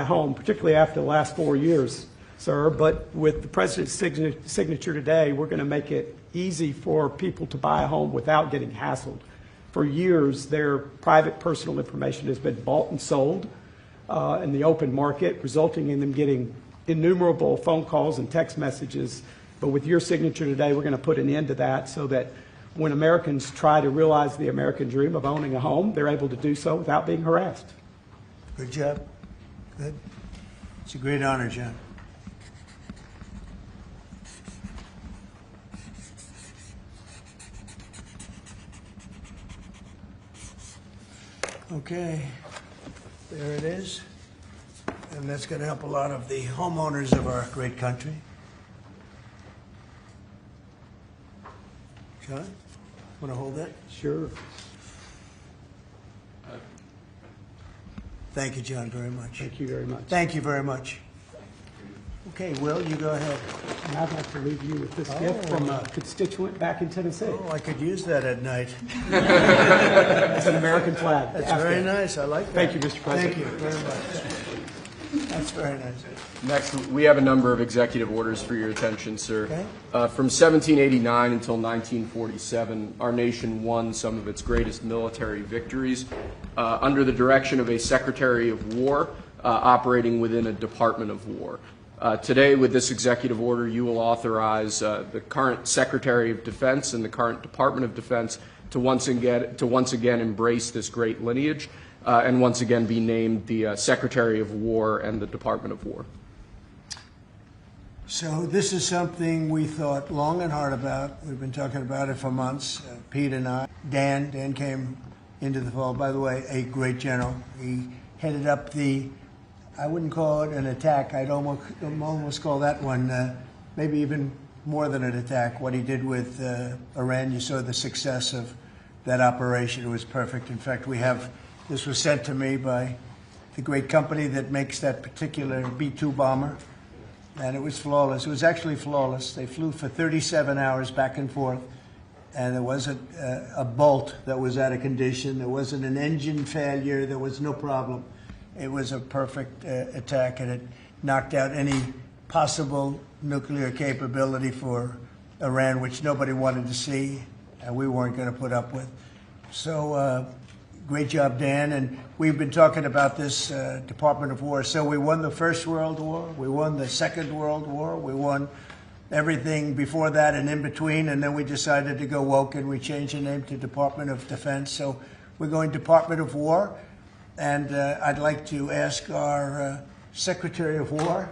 home, particularly after the last 4 years, sir. But with the president's signature today, we're going to make it easy for people to buy a home without getting hassled. For years, their private personal information has been bought and sold in the open market, resulting in them getting innumerable phone calls and text messages. But with your signature today, we're going to put an end to that so that when Americans try to realize the American dream of owning a home, they're able to do so without being harassed. Good job. Good. It's a great honor, John. Okay, there it is. And that's going to help a lot of the homeowners of our great country. John, want to hold that? Sure. Thank you, John, very much. Thank you very much. Thank you very much. Okay, Will, you go ahead. And I'd like to leave you with this gift from a constituent back in Tennessee. Oh, I could use that at night. It's an American flag. That's very nice. I like that. Thank you, Mr. President. Thank you very much. That's very nice. Next, we have a number of executive orders for your attention, sir. Okay. From 1789 until 1947, our nation won some of its greatest military victories under the direction of a Secretary of War operating within a Department of War. Today, with this executive order, you will authorize the current Secretary of Defense and the current Department of Defense to once again embrace this great lineage and once again be named the Secretary of War and the Department of War. So this is something we thought long and hard about. We've been talking about it for months, Pete and I. Dan came into the fold. By the way, a great general. He headed up the, I wouldn't call it an attack. I'd almost call that one maybe even more than an attack. What he did with Iran, you saw the success of that operation. It was perfect. In fact, this was sent to me by the great company that makes that particular B-2 bomber. And it was flawless. It was actually flawless. They flew for 37 hours back and forth, and there wasn't a bolt that was out of condition. There wasn't an engine failure. There was no problem. It was a perfect attack, and it knocked out any possible nuclear capability for Iran, which nobody wanted to see, and we weren't going to put up with. So great job, Dan. And we've been talking about this Department of War. So we won the First World War. We won the Second World War. We won everything before that and in between. And then we decided to go woke, and we changed the name to Department of Defense. So we're going Department of War. And I'd like to ask our Secretary of War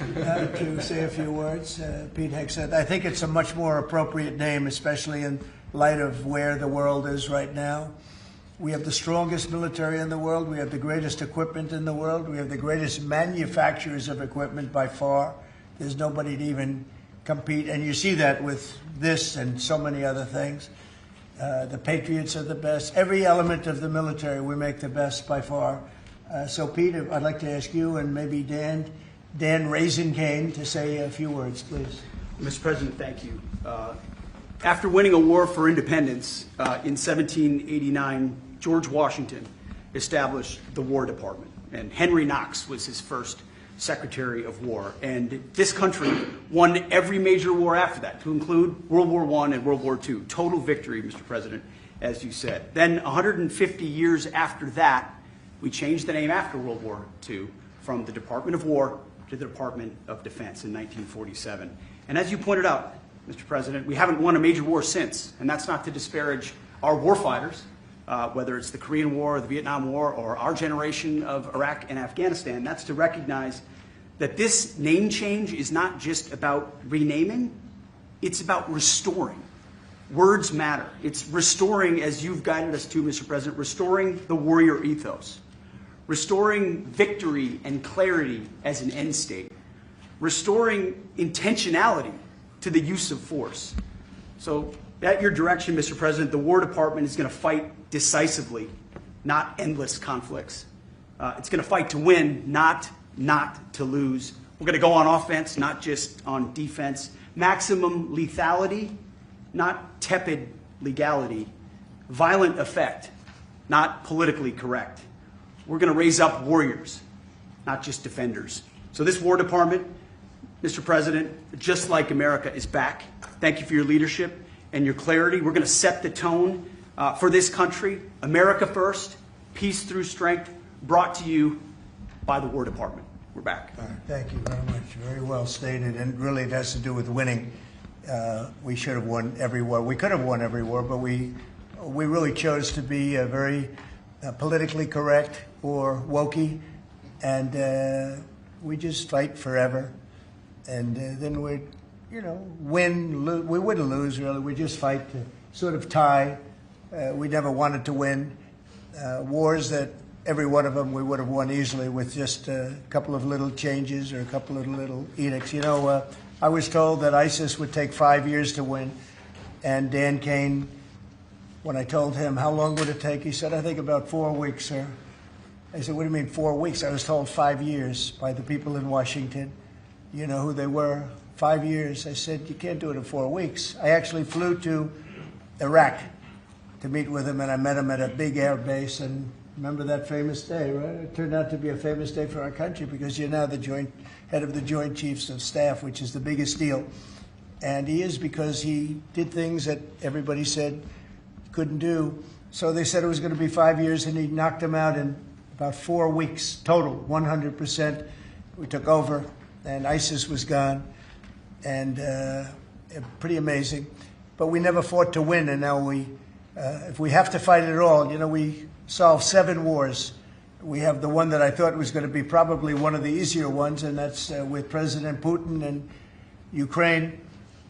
to say a few words. Pete Hegseth. I think it's a much more appropriate name, especially in light of where the world is right now. We have the strongest military in the world. We have the greatest equipment in the world. We have the greatest manufacturers of equipment by far. There's nobody to even compete. And you see that with this and so many other things. The Patriots are the best. Every element of the military, we make the best by far. So, Pete, I'd like to ask you and maybe Dan Raisin-Cane to say a few words, please. Mr. President, thank you. After winning a war for independence in 1789, George Washington established the War Department, and Henry Knox was his first Secretary of War. And this country won every major war after that, to include World War I and World War II. Total victory, Mr. President, as you said. Then 150 years after that, we changed the name after World War II from the Department of War to the Department of Defense in 1947. And as you pointed out, Mr. President, we haven't won a major war since, and that's not to disparage our warfighters, whether it's the Korean War or the Vietnam War or our generation of Iraq and Afghanistan. That's to recognize that this name change is not just about renaming, it's about restoring. Words matter. It's restoring, as you've guided us to, Mr. President, restoring the warrior ethos, restoring victory and clarity as an end state, restoring intentionality to the use of force. So at your direction, Mr. President, the War Department is going to fight decisively, not endless conflicts. It's going to fight to win, not to lose. We're going to go on offense, not just on defense. Maximum lethality, not tepid legality. Violent effect, not politically correct. We're going to raise up warriors. not just defenders. So this War Department, Mr. President, just like America, is back. Thank you for your leadership and your clarity. We're going to set the tone for this country. America first, peace through strength, brought to you by the War Department. We're back. All right, thank you very much. Very well stated, and really it has to do with winning. We should have won every war. We could have won every war, but we really chose to be very politically correct or wokey, and we just fight forever. And then we win. We wouldn't lose, really. We just fight to sort of tie. We never wanted to win. Wars that every one of them we would have won easily with just a couple of little changes or a couple of little edicts. I was told that ISIS would take 5 years to win, and Dan Kane, when I told him how long would it take, he said, I think about 4 weeks, sir. I said, what do you mean 4 weeks? I was told 5 years by the people in Washington. You know who they were? 5 years. I said, you can't do it in 4 weeks. I actually flew to Iraq to meet with him, and I met him at a big air base, and remember that famous day, right? It turned out to be a famous day for our country because you're now the head of the Joint Chiefs of Staff, which is the biggest deal. And he is because he did things that everybody said he couldn't do. So they said it was going to be 5 years, and he knocked them out in about 4 weeks total, 100%. We took over, and ISIS was gone, and pretty amazing. But we never fought to win, and now if we have to fight it all, we solved 7 wars. We have the one that I thought was going to be probably one of the easier ones, and that's with President Putin and Ukraine.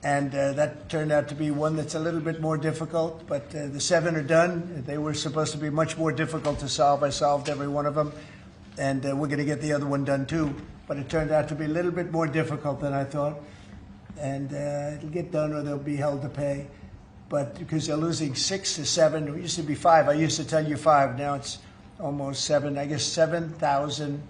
And that turned out to be one that's a little bit more difficult, but the 7 are done. They were supposed to be much more difficult to solve. I solved every one of them, and we're going to get the other one done too. But it turned out to be a little bit more difficult than I thought. And it'll get done or they'll be held to pay. But because they're losing 6 to 7, it used to be 5. I used to tell you 5. Now it's almost 7. I guess 7,000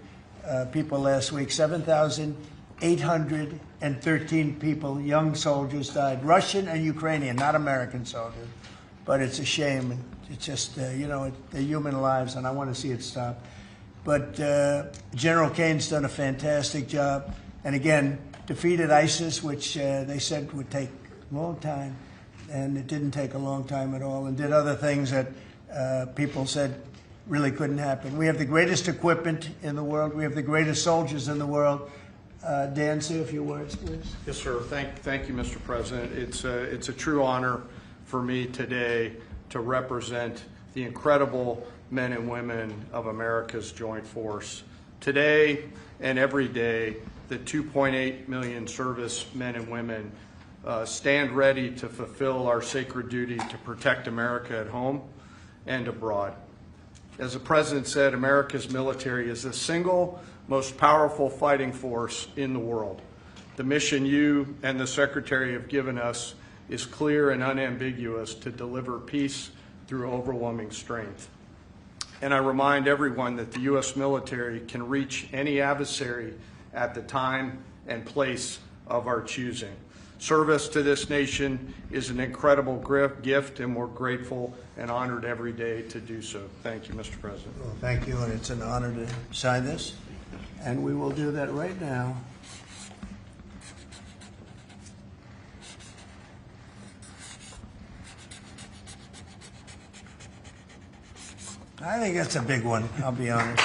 people last week. 7,813 people, young soldiers, died. Russian and Ukrainian, not American soldiers. But it's a shame. And it's just, they're human lives, and I want to see it stop. But General Kane's done a fantastic job. And again, defeated ISIS, which they said would take a long time. And it didn't take a long time at all, and did other things that people said really couldn't happen. We have the greatest equipment in the world. We have the greatest soldiers in the world. Dan, say a few words, please. Yes, sir. Thank you, Mr. President. It's a true honor for me today to represent the incredible men and women of America's joint force. Today and every day, the 2.8 million service men and women stand ready to fulfill our sacred duty to protect America at home and abroad. As the President said, America's military is the single most powerful fighting force in the world. The mission you and the Secretary have given us is clear and unambiguous to deliver peace through overwhelming strength. And I remind everyone that the U.S. military can reach any adversary at the time and place of our choosing. Service to this nation is an incredible gift, and we're grateful and honored every day to do so. Thank you, Mr. President. Well, thank you, and it's an honor to sign this. And we will do that right now. I think that's a big one, I'll be honest.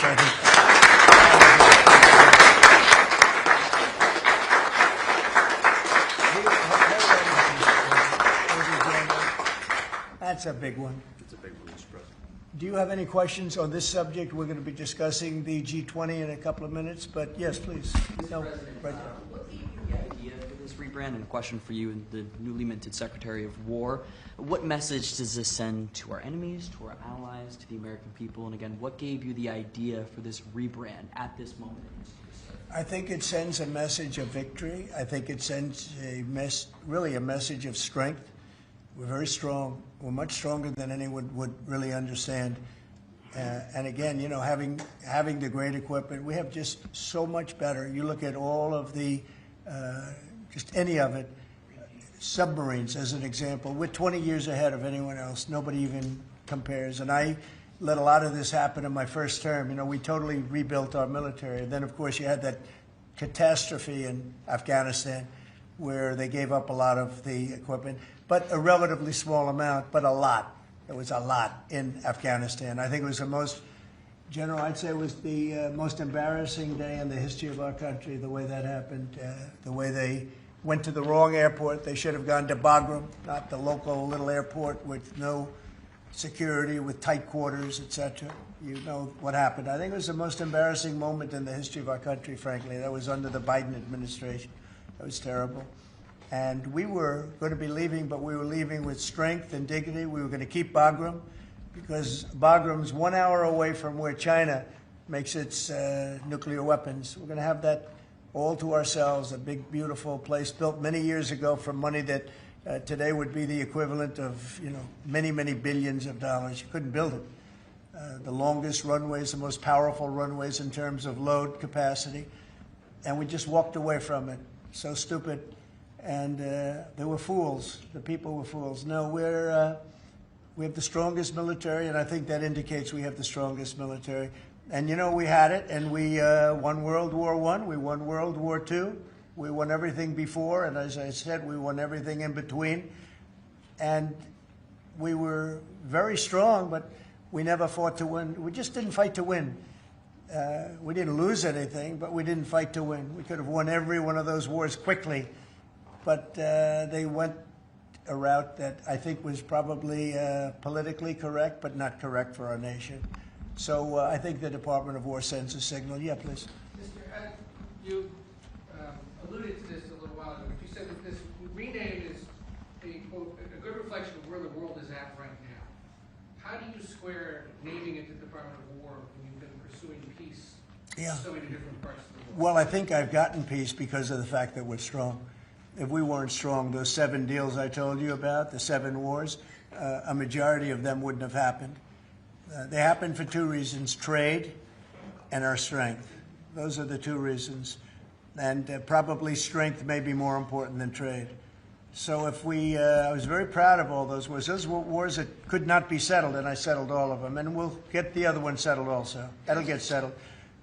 That's a big one. It's a big one, Mr. President. Do you have any questions on this subject? We're going to be discussing the G20 in a couple of minutes, but yes, please. No, right there. What gave you the idea for this rebrand? And a question for you, the newly minted Secretary of War. What message does this send to our enemies, to our allies, to the American people? And again, what gave you the idea for this rebrand at this moment? I think it sends a message of victory. I think it sends really a message of strength. We're very strong. We're much stronger than anyone would really understand. And again, having the great equipment, we have just so much better. You look at all of the, just any of it, submarines as an example. We're 20 years ahead of anyone else. Nobody even compares. And let a lot of this happen in my first term. You know, we totally rebuilt our military. And then, of course, you had that catastrophe in Afghanistan where they gave up a lot of the equipment, but a relatively small amount, but a lot. It was a lot in Afghanistan. I think it was the most, General, I'd say it was the most embarrassing day in the history of our country, the way that happened, the way they went to the wrong airport. They should have gone to Bagram, not the local little airport with no security, with tight quarters, etc. You know what happened. I think it was the most embarrassing moment in the history of our country, frankly. That was under the Biden administration. That was terrible. And we were going to be leaving, but we were leaving with strength and dignity. We were going to keep Bagram, because Bagram's 1 hour away from where China makes its nuclear weapons. We're going to have that all to ourselves, a big, beautiful place built many years ago for money that today would be the equivalent of, you know, many, many billions of dollars. You couldn't build it. The longest runways, the most powerful runways in terms of load capacity. And we just walked away from it. So stupid. And they were fools. The people were fools. No, we have the strongest military, and I think that indicates we have the strongest military. And, you know, we had it, and we won World War I, we won World War II, we won everything before, and as I said, we won everything in between. And we were very strong, but we never fought to win. We just didn't fight to win. We didn't lose anything, but we didn't fight to win. We could have won every one of those wars quickly, but they went a route that I think was probably politically correct, but not correct for our nation. So I think the Department of War sends a signal. Yeah, please. Mr. You alluded to this a little while ago, but you said that this rename is quote, a good reflection of where the world is at right now. How do you square naming it the Department of War when you've been pursuing peace in so many different parts of the world? Well, I think I've gotten peace because of the fact that we're strong. If we weren't strong, those 7 deals I told you about, the 7 wars, a majority of them wouldn't have happened. They happened for 2 reasons, trade and our strength. Those are the 2 reasons. And probably strength may be more important than trade. So if I was very proud of all those wars. Those were wars that could not be settled, and I settled all of them. And we'll get the other one settled also. That'll get settled.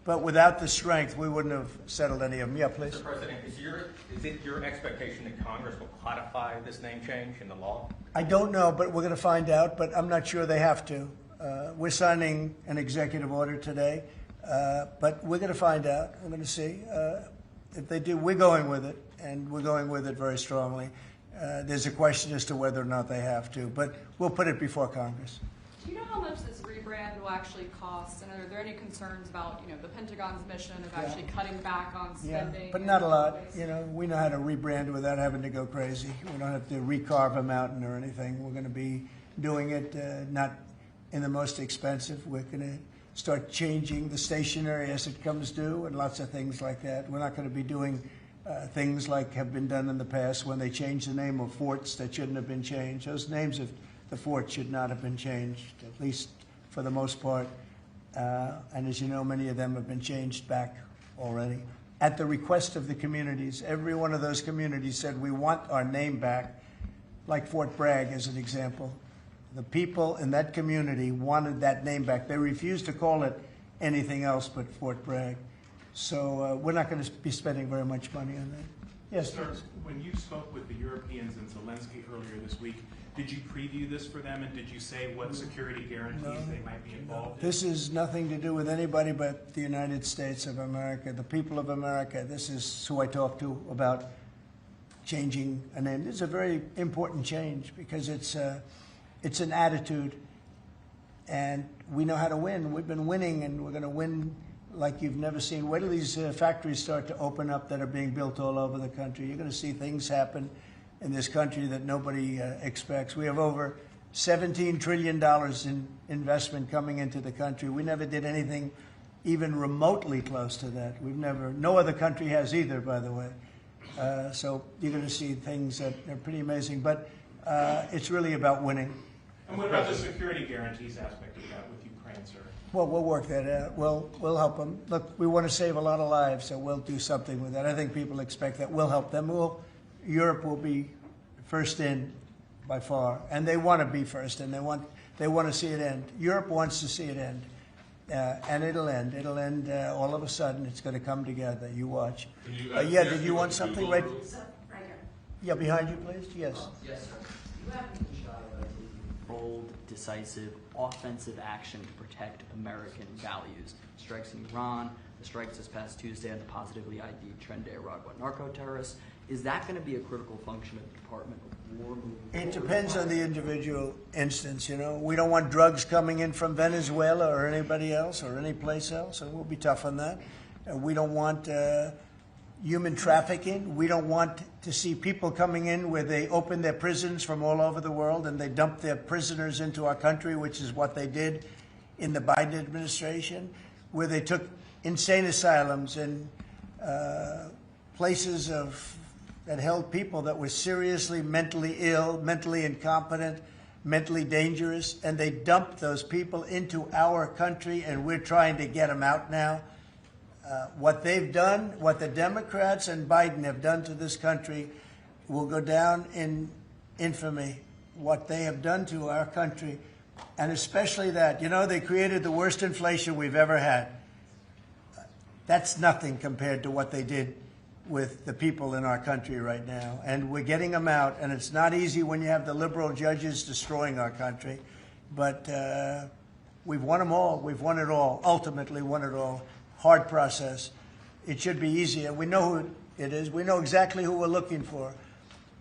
But without the strength, we wouldn't have settled any of them. Yeah, please. Mr. President, is it your expectation that Congress will codify this name change in the law? I don't know, but we're going to find out. But I'm not sure they have to. We're signing an executive order today, but we're going to find out. We're going to see. If they do, we're going with it, and we're going with it very strongly. There's a question as to whether or not they have to, but we'll put it before Congress. Do you know how much this rebrand will actually cost? And are there any concerns about, you know, the Pentagon's mission of actually cutting back on spending? Yeah, but not a lot. You know, we know how to rebrand without having to go crazy. We don't have to recarve a mountain or anything. We're going to be doing it not in the most expensive. We're going to start changing the stationery as it comes due and lots of things like that. We're not going to be doing things like have been done in the past when they changed the name of forts that shouldn't have been changed. Those names of the forts should not have been changed, at least for the most part. And as you know, many of them have been changed back already. At the request of the communities, every one of those communities said, we want our name back, like Fort Bragg as an example. The people in that community wanted that name back. They refused to call it anything else but Fort Bragg. So we're not going to be spending very much money on that. Yes, Sir, when you spoke with the Europeans and Zelensky earlier this week, did you preview this for them, and did you say what security guarantees they might be involved in? This is nothing to do with anybody but the United States of America, the people of America. This is who I talked to about changing a name. This is a very important change because it's an attitude, and we know how to win. We've been winning, and we're going to win like you've never seen. Wait till these factories start to open up that are being built all over the country. You're going to see things happen in this country that nobody expects. We have over $17 trillion in investment coming into the country. We never did anything even remotely close to that. No other country has either, by the way. So you're going to see things that are pretty amazing. But it's really about winning. And what about the security guarantees aspect of that with Ukraine, sir? Well, we'll work that out. We'll help them. Look, we want to save a lot of lives, so we'll do something with that. I think people expect that. We'll help them. Europe will be first in by far, and they want to be first, and they want They want to see it end. Europe wants to see it end. And it'll end. It'll end all of a sudden. It's going to come together. You watch. Yeah, did you want something? Right here. Yeah, behind you, please. Yes. Yes, sir. You haven't been shy about taking bold, decisive, offensive action to protect American values. Strikes in Iran, the strikes this past Tuesday on the positively ID'd Tren de Aragua narco-terrorists. Is that going to be a critical function of the Department of War moving forward? It depends on the individual instance, you know. We don't want drugs coming in from Venezuela or anybody else or any place else, and we'll be tough on that. We don't want human trafficking. We don't want to see people coming in where they open their prisons from all over the world and they dump their prisoners into our country, which is what they did in the Biden administration, where they took insane asylums and places that held people that were seriously mentally ill, mentally incompetent, mentally dangerous, and they dumped those people into our country, and we're trying to get them out now. What they've done, what the Democrats and Biden have done to this country will go down in infamy. What they have done to our country, and especially that, you know, they created the worst inflation we've ever had. That's nothing compared to what they did with the people in our country right now. And we're getting them out, and it's not easy when you have the liberal judges destroying our country. But we've won them all. We've won it all, ultimately won it all. Hard process. It should be easier. We know who it is. We know exactly who we're looking for.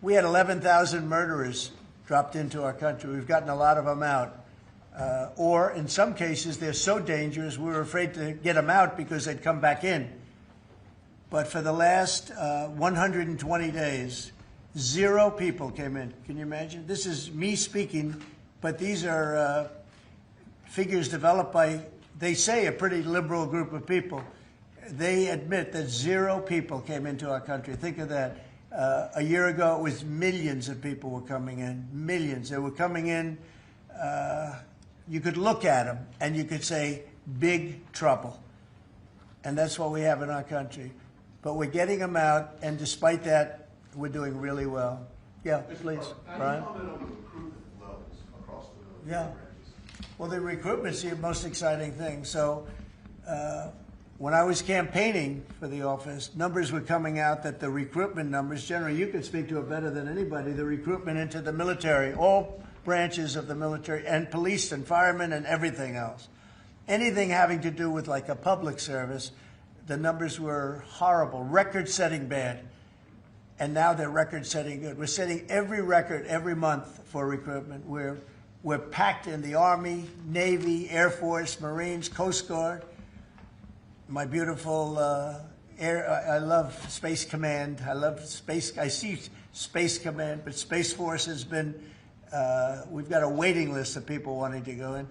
We had 11,000 murderers dropped into our country. We've gotten a lot of them out. Or in some cases, they're so dangerous, we were afraid to get them out because they'd come back in. But for the last 120 days, 0 people came in. Can you imagine? This is me speaking, but these are figures developed by, they say, a pretty liberal group of people. They admit that 0 people came into our country. Think of that. A year ago, it was millions of people were coming in. Millions. They were coming in. You could look at them, and you could say, big trouble. And that's what we have in our country. But we're getting them out, and despite that, we're doing really well. Yeah, please, Brian. Comment on the recruitment levels across the Yeah. Well, the recruitment's the most exciting thing. So when I was campaigning for the office, numbers were coming out that the recruitment numbers, generally, you could speak to it better than anybody, the recruitment into the military, all branches of the military, and police and firemen and everything else. Anything having to do with like a public service, the numbers were horrible, record-setting bad. And now they're record-setting good. We're setting every record every month for recruitment. We're packed in the Army, Navy, Air Force, Marines, Coast Guard. My beautiful I love Space Command. I see Space Command, but Space Force has been, we've got a waiting list of people wanting to go in.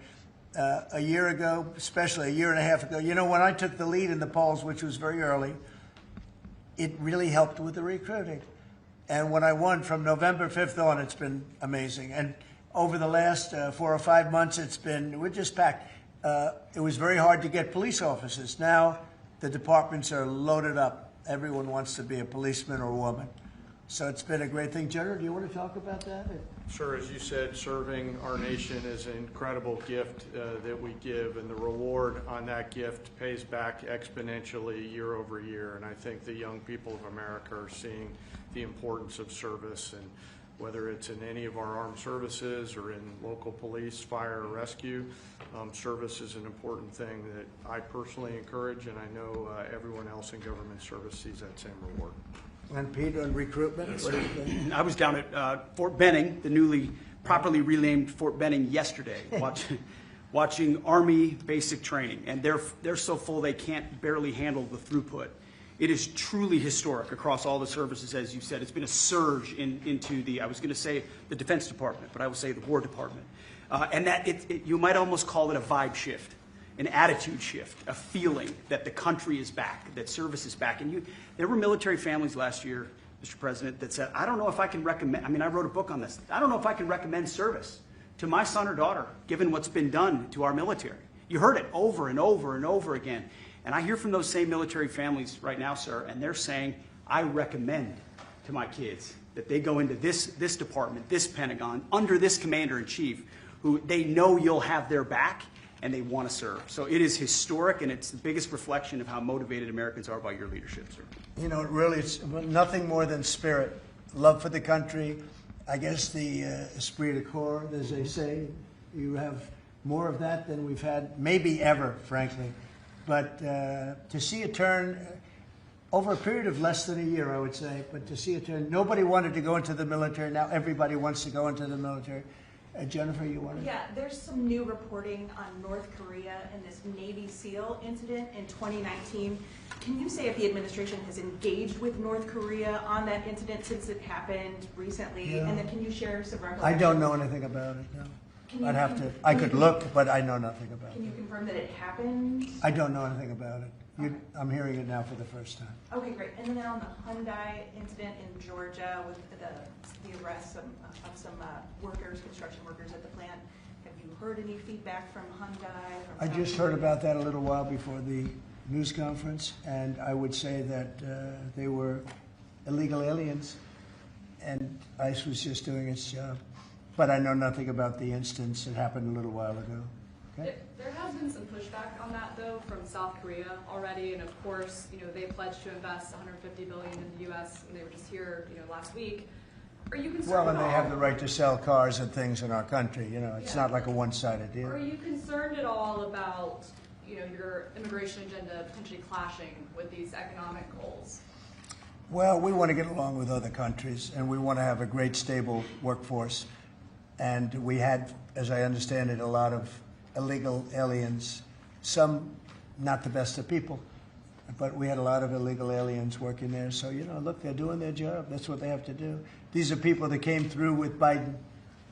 A year ago, especially a year and a half ago, you know, when I took the lead in the polls, which was very early, it really helped with the recruiting. And when I won from November 5th on, it's been amazing. And over the last 4 or 5 months, we're just packed. It was very hard to get police officers. Now the departments are loaded up. Everyone wants to be a policeman or woman. So it's been a great thing. General, do you want to talk about that? Sure. As you said, serving our nation is an incredible gift that we give, and the reward on that gift pays back exponentially year over year. And I think the young people of America are seeing the importance of service, and whether it's in any of our armed services or in local police, fire, or rescue, service is an important thing that I personally encourage, and I know everyone else in government service sees that same reward. And Peter, on recruitment, what do you think? I was down at Fort Benning, the newly properly renamed Fort Benning, yesterday, watching Army basic training, and they're so full they can't barely handle the throughput. It is truly historic across all the services, as you said. It's been a surge into the, I was going to say the Defense Department, but I will say the War Department. And that you might almost call it a vibe shift, an attitude shift, a feeling that the country is back, that service is back. And there were military families last year, Mr. President, that said, I don't know if I can recommend, I mean, I wrote a book on this. I don't know if I can recommend service to my son or daughter, given what's been done to our military. You heard it over and over and over again. And I hear from those same military families right now, sir, and they're saying, I recommend to my kids that they go into this department, this Pentagon, under this commander-in-chief, who they know you'll have their back and they want to serve. So it is historic, and it's the biggest reflection of how motivated Americans are by your leadership, sir. You know, really, it's nothing more than spirit, love for the country. I guess the esprit de corps, as they say, you have more of that than we've had maybe ever, frankly. But to see a turn over a period of less than a year, I would say, but to see a turn, nobody wanted to go into the military. Now everybody wants to go into the military. Jennifer, you wanted? Yeah, there's some new reporting on North Korea and this Navy SEAL incident in 2019. Can you say if the administration has engaged with North Korea on that incident since it happened recently? Yeah. And then can you share some recollections? I don't know anything about it, no. I'd have to, I could look, but I know nothing about it. Can you confirm that it happened? I don't know anything about it. I'm hearing it now for the first time. Okay, great. And then on the Hyundai incident in Georgia with the arrest of some workers, construction workers at the plant, have you heard any feedback from Hyundai? I just heard about that a little while before the news conference, and I would say that they were illegal aliens, and ICE was just doing its job. But I know nothing about the instance that happened a little while ago. Okay? There has been some pushback on that, though, from South Korea already, and of course, they pledged to invest $150 billion in the U.S., and they were just here, last week. Are you concerned? Well, and they have the right to sell cars and things in our country. It's Yeah. not like a one-sided deal. Are you concerned at all about, your immigration agenda potentially clashing with these economic goals? Well, we want to get along with other countries, and we want to have a great, stable workforce. And we had, as I understand it, a lot of illegal aliens, some not the best of people, but we had a lot of illegal aliens working there. So, look, they're doing their job. That's what they have to do. These are people that came through with Biden.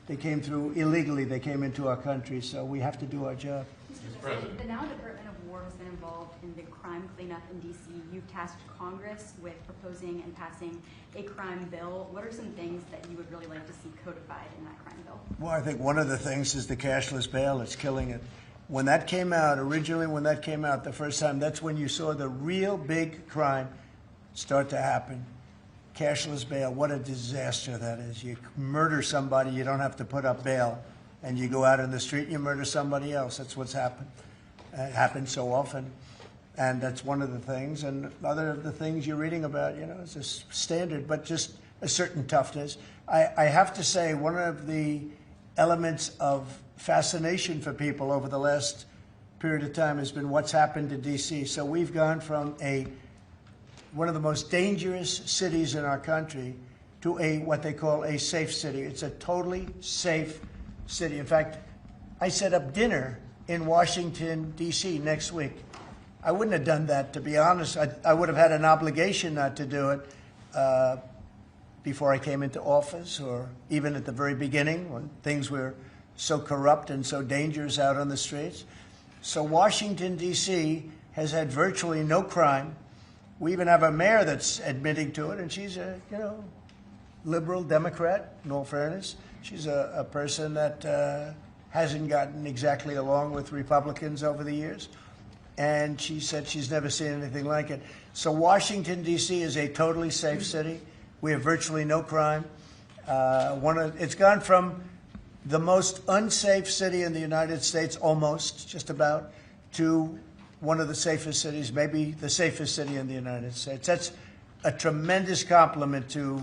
They came through illegally. They came into our country, so we have to do our job. Mr. President, the now Department of War has been involved in the crime cleanup in D.C. You've tasked Congress with proposing and passing a crime bill. What are some things that you would really like to see codified in that crime bill? Well, I think one of the things is the cashless bail. It's killing it. When that came out, originally when that came out the first time, that's when you saw the real big crime start to happen. Cashless bail, what a disaster that is. You murder somebody, you don't have to put up bail, and you go out in the street and you murder somebody else. That's what's happened. It happens so often. And that's one of the things. And other of the things you're reading about, it's a standard, but just a certain toughness. I have to say, one of the elements of fascination for people over the last period of time has been what's happened to D.C. So we've gone from one of the most dangerous cities in our country to what they call a safe city. It's a totally safe city. In fact, I set up dinner in Washington, D.C. next week. I wouldn't have done that, to be honest. I would have had an obligation not to do it before I came into office, or even at the very beginning when things were so corrupt and so dangerous out on the streets. So Washington, D.C. has had virtually no crime. We even have a mayor that's admitting to it, and she's a liberal Democrat, in all fairness. She's a person that hasn't gotten exactly along with Republicans over the years. And she said she's never seen anything like it. So Washington, D.C. is a totally safe city. We have virtually no crime. It's gone from the most unsafe city in the United States, almost, just about, to one of the safest cities, maybe the safest city in the United States. That's a tremendous compliment to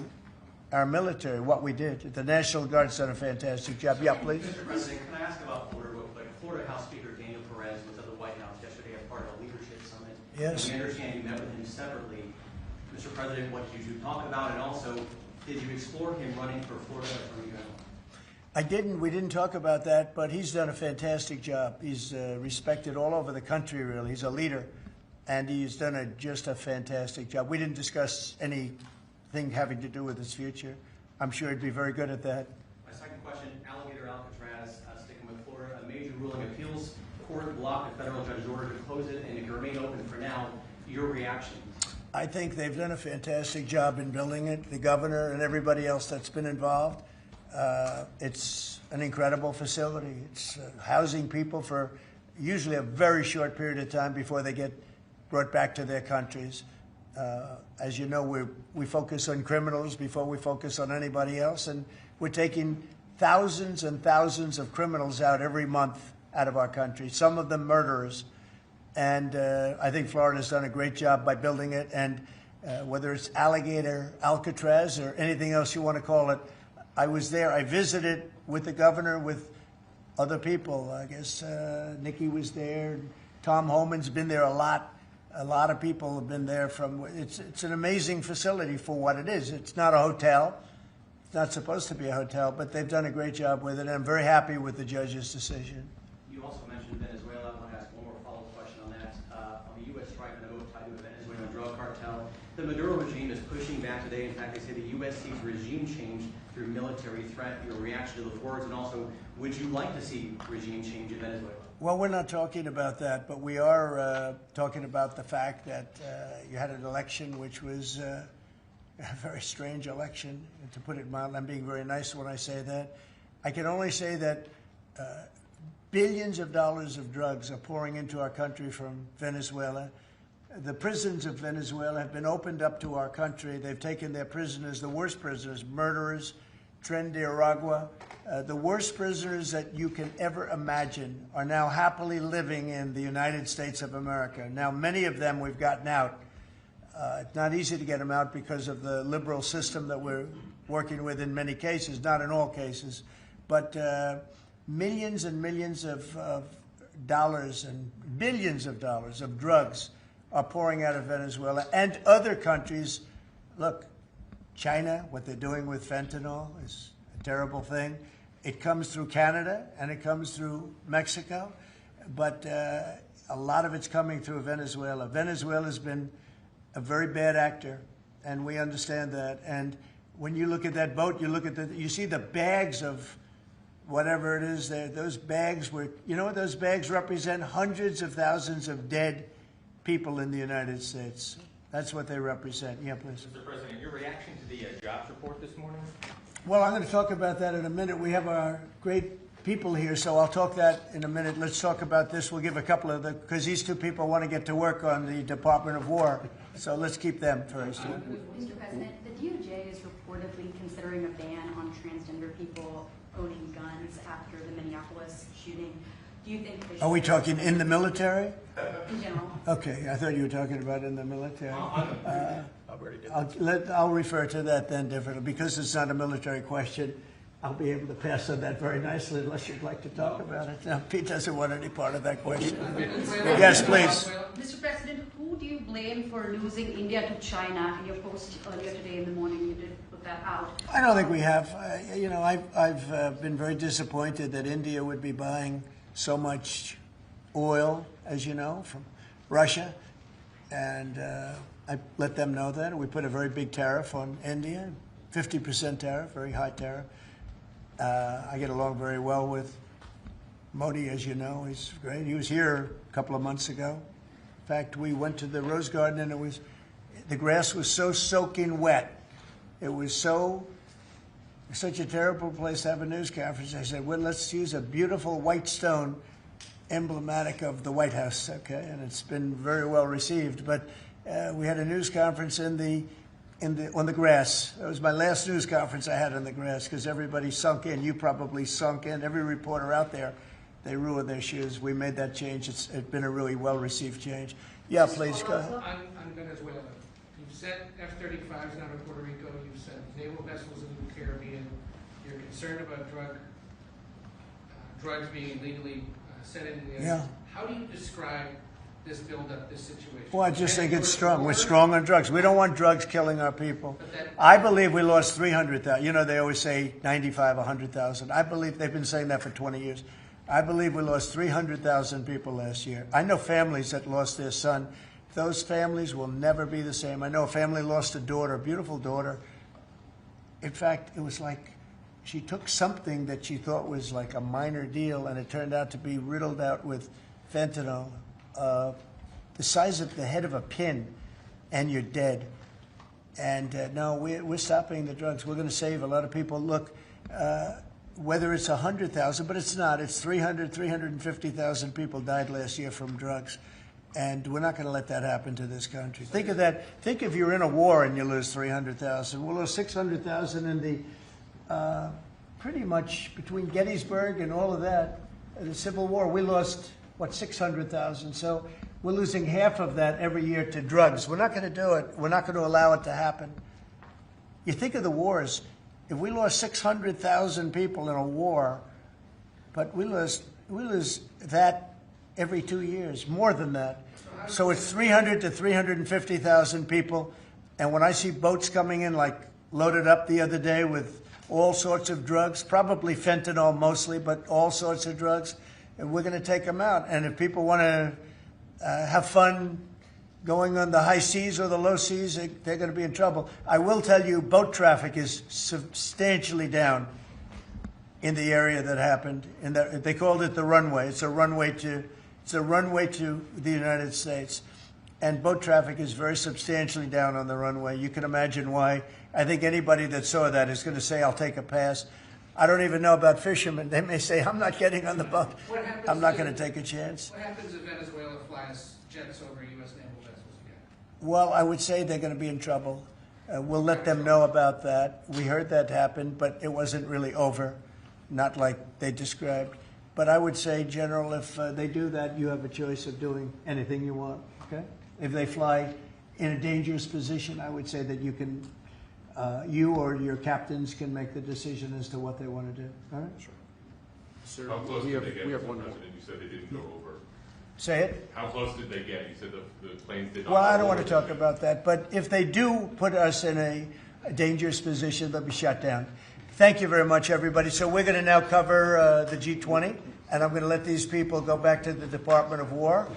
our military, what we did. The National Guard's done a fantastic job. Yeah, please. Mr. President, can I ask about Florida real quick? Florida House Speaker Daniel Perez was at the White House yesterday as part of a leadership summit. Yes. And we understand you met with him separately. Mr. President, what did you talk about? And also, did you explore him running for Florida Attorney General? I didn't. We didn't talk about that, but he's done a fantastic job. He's respected all over the country, really. He's a leader, and he's done just a fantastic job. We didn't discuss anything having to do with his future. I'm sure he'd be very good at that. My second question, Alligator Alcatraz, sticking with Florida, a major ruling appeals court blocked a federal judge's order to close it, and it can remain open for now. Your reaction? I think they've done a fantastic job in building it, the governor and everybody else that's been involved. It's an incredible facility. It's housing people for usually a very short period of time before they get brought back to their countries. As you know, we focus on criminals before we focus on anybody else, and we're taking thousands and thousands of criminals out every month out of our country, some of them murderers. And I think Florida's done a great job by building it. And whether it's Alligator, Alcatraz, or anything else you want to call it, I was there. I visited with the governor, with other people. I guess Nikki was there. Tom Homan's been there a lot. A lot of people have been there from. It's an amazing facility for what it is. It's not a hotel. It's not supposed to be a hotel, but they've done a great job with it. And I'm very happy with the judge's decision. You also mentioned Venezuela. I want to ask one more follow-up question on that. On the U.S. strike on a boat tied to a Venezuelan drug cartel, the Maduro regime is pushing back today. In fact, they say the U.S. seeks regime change through military threat. Your reaction to those words, and also, would you like to see regime change in Venezuela? Well, we're not talking about that, but we are talking about the fact that you had an election which was a very strange election, to put it mildly. I'm being very nice when I say that. I can only say that billions of dollars of drugs are pouring into our country from Venezuela. The prisons of Venezuela have been opened up to our country. They've taken their prisoners, the worst prisoners, murderers, Tren de Aragua. The worst prisoners that you can ever imagine are now happily living in the United States of America. Now, many of them we've gotten out. It's not easy to get them out because of the liberal system that we're working with in many cases, not in all cases. But millions and millions of dollars and billions of dollars of drugs are pouring out of Venezuela and other countries. Look, China, what they're doing with fentanyl is a terrible thing. It comes through Canada and it comes through Mexico, but a lot of it's coming through Venezuela. Venezuela's been a very bad actor, and we understand that. And when you look at that boat, you see the bags of whatever it is there. Those bags were, you know what those bags represent? Hundreds of thousands of dead people in the United States. That's what they represent. Yeah, please. Mr. President, your reaction to the jobs report this morning? Well, I'm going to talk about that in a minute. We have our great people here, so I'll talk that in a minute. Let's talk about this. We'll give a couple of the, because these two people want to get to work on the Department of War, so let's keep them first. Mr. President, the DOJ is reportedly considering a ban on transgender people owning guns after the Minneapolis shooting. Do you think they should... Are we talking in the military? In general. Okay, I thought you were talking about in the military. I'll refer to that then differently. Because it's not a military question, I'll be able to pass on that very nicely unless you'd like to talk about it. No, Pete doesn't want any part of that question. Yes, please. Mr. President, who do you blame for losing India to China? In your post earlier today in the morning, you did put that out. I don't think we have. You know, I've been very disappointed that India would be buying so much oil, as you know, from Russia. And I let them know that. We put a very big tariff on India, 50% tariff, very high tariff. I get along very well with Modi, as you know. He's great. He was here a couple of months ago. In fact, we went to the Rose Garden, and the grass was so soaking wet. It was such a terrible place to have a news conference. I said, well, let's use a beautiful white stone emblematic of the White House, okay? And it's been very well received. But we had a news conference on the grass. That was my last news conference I had on the grass because everybody sunk in. You probably sunk in. Every reporter out there, they ruined their shoes. We made that change. It's been a really well-received change. Yeah, please, go ahead. On Venezuela, you've sent F-35s down to Puerto Rico. You've sent naval vessels into the Caribbean. You're concerned about drugs being illegally sent into the Yeah. How do you describe this buildup, this situation? Well, I just think it's strong. We're strong on drugs. We don't want drugs killing our people. I believe we lost 300,000. You know, they always say 95, 100,000. I believe they've been saying that for 20 years. I believe we lost 300,000 people last year. I know families that lost their son. Those families will never be the same. I know a family lost a daughter, a beautiful daughter. In fact, it was like she took something that she thought was like a minor deal, and it turned out to be riddled out with fentanyl, the size of the head of a pin, and you're dead. And no, we're stopping the drugs. We're going to save a lot of people. Look, whether it's 100,000, but it's not. It's 350,000 people died last year from drugs. And we're not going to let that happen to this country. Think of that. Think if you're in a war and you lose 300,000. We'll lose 600,000 in the pretty much between Gettysburg and all of that, the Civil War, we lost, what, 600,000. So we're losing half of that every year to drugs. We're not going to do it. We're not going to allow it to happen. You think of the wars. If we lost 600,000 people in a war, but we lose that every 2 years, more than that. So it's 300 to 350,000 people. And when I see boats coming in, like loaded up the other day with all sorts of drugs, probably fentanyl mostly, but all sorts of drugs, and we're going to take them out. And if people want to have fun going on the high seas or the low seas, they're going to be in trouble. I will tell you, boat traffic is substantially down in the area that happened. They called it the runway. It's a runway to the United States. And boat traffic is very substantially down on the runway. You can imagine why. I think anybody that saw that is going to say, I'll take a pass. I don't even know about fishermen. They may say, I'm not getting on the boat. I'm not going to take a chance. What happens if Venezuela flies jets over U.S. naval vessels again? Well, I would say they're going to be in trouble. We'll let them know about that. We heard that happen, but it wasn't really over, not like they described. But I would say, General, if they do that, you have a choice of doing anything you want, okay? If they fly in a dangerous position, I would say that you can, you or your captains can make the decision as to what they want to do, all right? Sure. Sir, How close did they get, we have Mr. one more. President? You said they didn't go over. Say it? How close did they get? You said the planes did not Well, go I don't want over. to talk about that, but if they do put us in a dangerous position, they'll be shut down. Thank you very much, everybody. So we're going to now cover the G20, and I'm going to let these people go back to the Department of War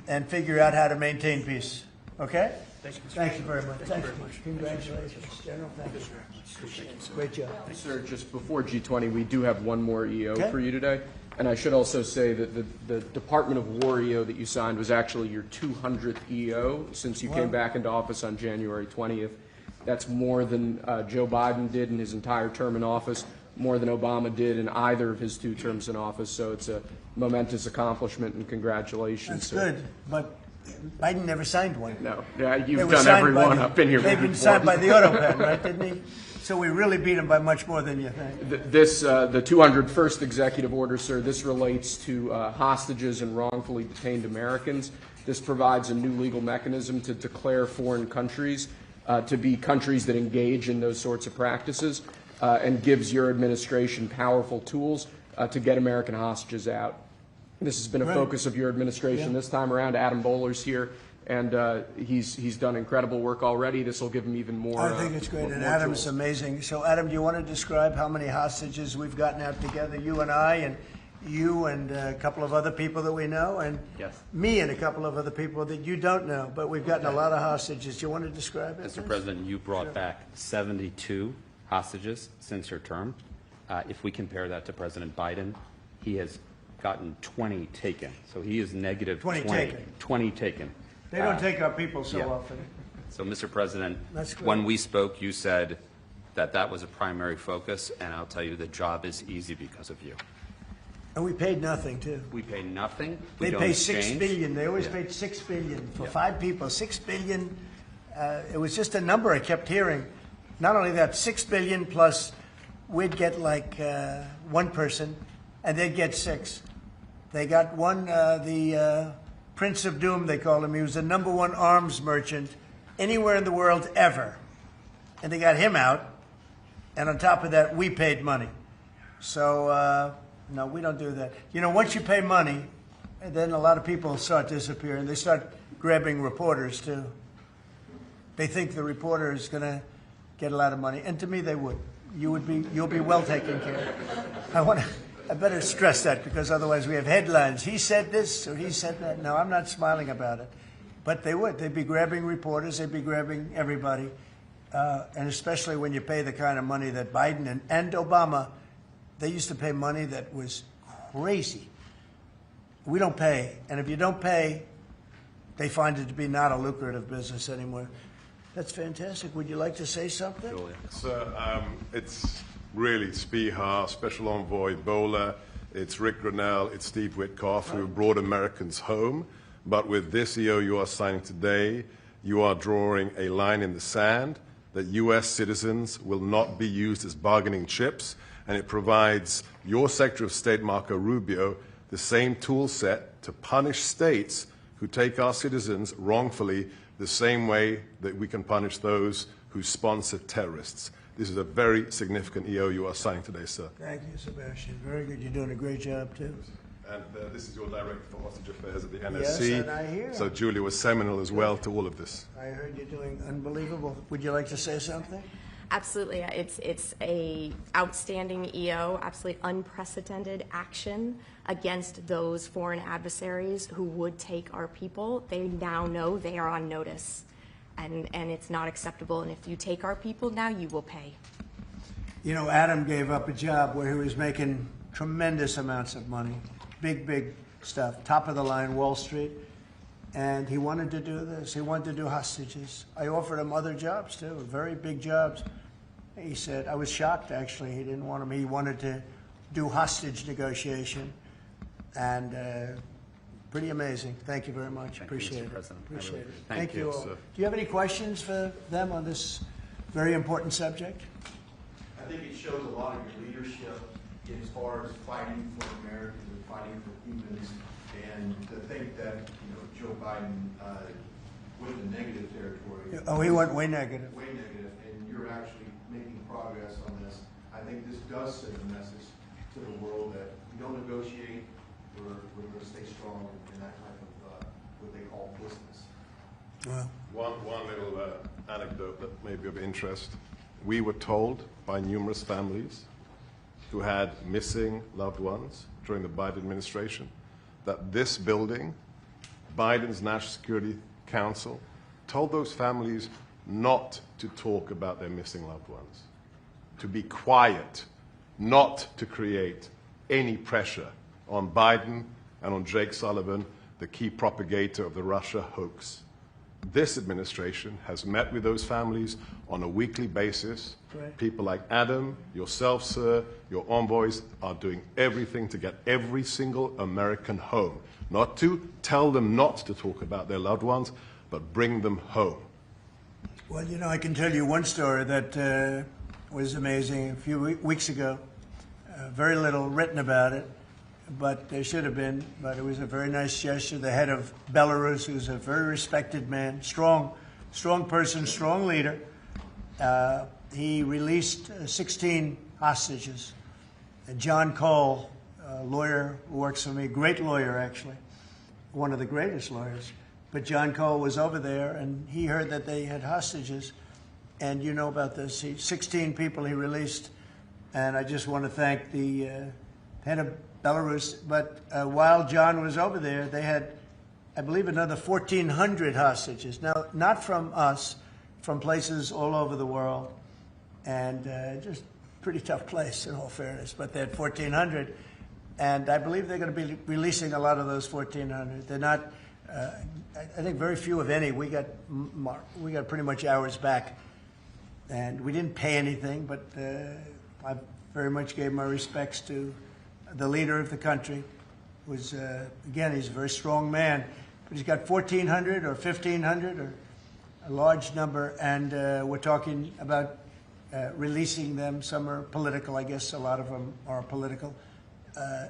and figure out how to maintain peace. Okay? Thank you very much. Thank you very much. Congratulations, General. Thank you very much. Appreciate it. Great job. Sir, just before G20, we do have one more EO Okay. for you today. And I should also say that the Department of War EO that you signed was actually your 200th EO since you came back into office on January 20th. That's more than Joe Biden did in his entire term in office, more than Obama did in either of his 2 terms in office. So it's a momentous accomplishment, and congratulations. That's good, but Biden never signed one. No, yeah, They you've were done signed every by one the- up in here. They've been signed by the auto pen, right, didn't he? So we really beat him by much more than you think. The 201st executive order, sir, this relates to hostages and wrongfully detained Americans. This provides a new legal mechanism to declare foreign countries to be countries that engage in those sorts of practices and gives your administration powerful tools to get American hostages out. This has been a focus of your administration this time around. Adam Bowler's here, and he's done incredible work already. This will give him even more. I think it's great, and Adam's amazing. So, Adam, do you want to describe how many hostages we've gotten out together, you and I, and you and a couple of other people that we know, and me and a couple of other people that you don't know, but we've gotten a lot of hostages. Do you want to describe it? Mr. President, you brought back 72 hostages since your term. If we compare that to President Biden, he has gotten 20 taken. So he is negative 20 taken. 20 taken. They don't take our people so yeah. often. So, Mr. President, That's great. when we spoke, you said that that was a primary focus, and I'll tell you the job is easy because of you. And we paid nothing, too. We pay nothing. We They don't pay exchange. $6 billion. They always Yeah. paid $6 billion for Yeah. 5 people. $6 billion. It was just a number I kept hearing. Not only that, $6 billion plus we'd get like one person, and they'd get 6. They got one, the Prince of Doom, they call him. He was the #1 arms merchant anywhere in the world ever. And they got him out. And on top of that, we paid money. So, no, we don't do that. You know, once you pay money, then a lot of people start disappearing. They start grabbing reporters, too. They think the reporter is going to get a lot of money. And to me, they would. You'll be well taken care of. I better stress that, because otherwise we have headlines. He said this or he said that. No, I'm not smiling about it. But they would. They'd be grabbing reporters. They'd be grabbing everybody. And especially when you pay the kind of money that Biden and Obama, they used to pay money that was crazy. We don't pay. And if you don't pay, they find it to be not a lucrative business anymore. That's fantastic. Would you like to say something? It's really Spihar, Special Envoy Bowler, it's Rick Grinnell, it's Steve Witkoff, who brought Americans home. But with this EO you are signing today, you are drawing a line in the sand that U.S. citizens will not be used as bargaining chips, and it provides your Secretary of State, Marco Rubio, the same tool set to punish states who take our citizens wrongfully the same way that we can punish those who sponsor terrorists. This is a very significant EO you are signing today, sir. Thank you, Sebastian. Very good. You're doing a great job, too. And this is your Director for Hostage Affairs at the NSC. Yes, and I hear. So Julia was seminal as well to all of this. I heard you're doing unbelievable. Would you like to say something? Absolutely. It's a outstanding EO, absolutely unprecedented action against those foreign adversaries who would take our people. They now know they are on notice, and it's not acceptable. And if you take our people now, you will pay. You know, Adam gave up a job where he was making tremendous amounts of money, big stuff, top of the line, Wall Street. And he wanted to do this. He wanted to do hostages. I offered him other jobs, too, very big jobs. He said, I was shocked, actually. He didn't want them. He wanted to do hostage negotiation. And pretty amazing. Thank you very much. Appreciate it. Appreciate it. Thank you all. Do you have any questions for them on this very important subject? I think it shows a lot of your leadership as far as fighting for Americans and fighting for humans. And to think that, Joe Biden went in negative territory. Oh, he went way negative. Way negative, and you're actually making progress on this. I think this does send a message to the world that we don't negotiate. We're going to stay strong in that type of what they call business. Well, one little anecdote that may be of interest. We were told by numerous families who had missing loved ones during the Biden administration that this building, Biden's National Security Council, told those families not to talk about their missing loved ones, to be quiet, not to create any pressure on Biden and on Jake Sullivan, the key propagator of the Russia hoax. This administration has met with those families on a weekly basis. Right. People like Adam, yourself, sir, your envoys are doing everything to get every single American home. Not to tell them not to talk about their loved ones, but bring them home. Well, I can tell you one story that was amazing. A few weeks ago, very little written about it, but there should have been. But it was a very nice gesture. The head of Belarus, who's a very respected man, strong person, strong leader, he released 16 hostages. And John Cole, a lawyer who works for me, great lawyer actually, one of the greatest lawyers. But John Cole was over there, and he heard that they had hostages. And you know about this. 16 people he released. And I just want to thank the head of Belarus. But while John was over there, they had, I believe, another 1,400 hostages. Now, not from us, from places all over the world. And just pretty tough place, in all fairness. But they had 1,400. And I believe they're going to be releasing a lot of those 1,400. They're not, I think very few, if any. We got pretty much ours back. And we didn't pay anything, but I very much gave my respects to the leader of the country. Was again, he's a very strong man, but he's got 1,400 or 1,500 or a large number, and we're talking about releasing them. Some are political, I guess. A lot of them are political,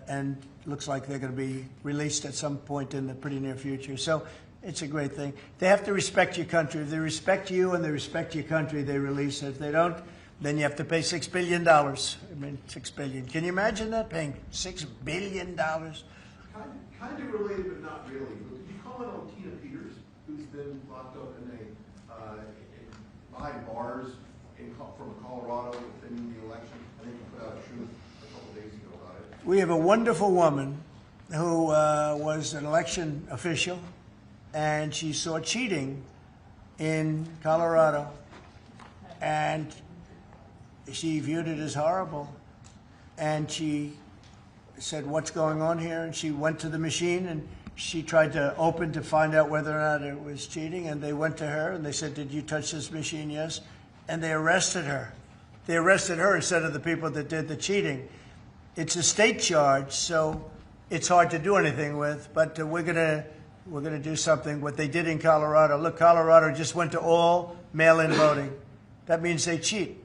and looks like they're going to be released at some point in the pretty near future. So it's a great thing. They have to respect your country. If they respect you and they respect your country, they release it. If they don't, then you have to pay $6 billion. I mean, $6 billion. Can you imagine that, paying $6 billion? Kind of related, but not really. Could you comment on Tina Peters, who's been locked up behind bars from Colorado within the election? I think you put out a truth a couple days ago about it. We have a wonderful woman who was an election official, and she saw cheating in Colorado, and she viewed it as horrible, and she said, what's going on here? And she went to the machine, and she tried to open to find out whether or not it was cheating, and they went to her, and they said, did you touch this machine? Yes. And they arrested her. They arrested her instead of the people that did the cheating. It's a state charge, so it's hard to do anything with, but we're gonna do something. What they did in Colorado. Look, Colorado just went to all mail-in voting. That means they cheat.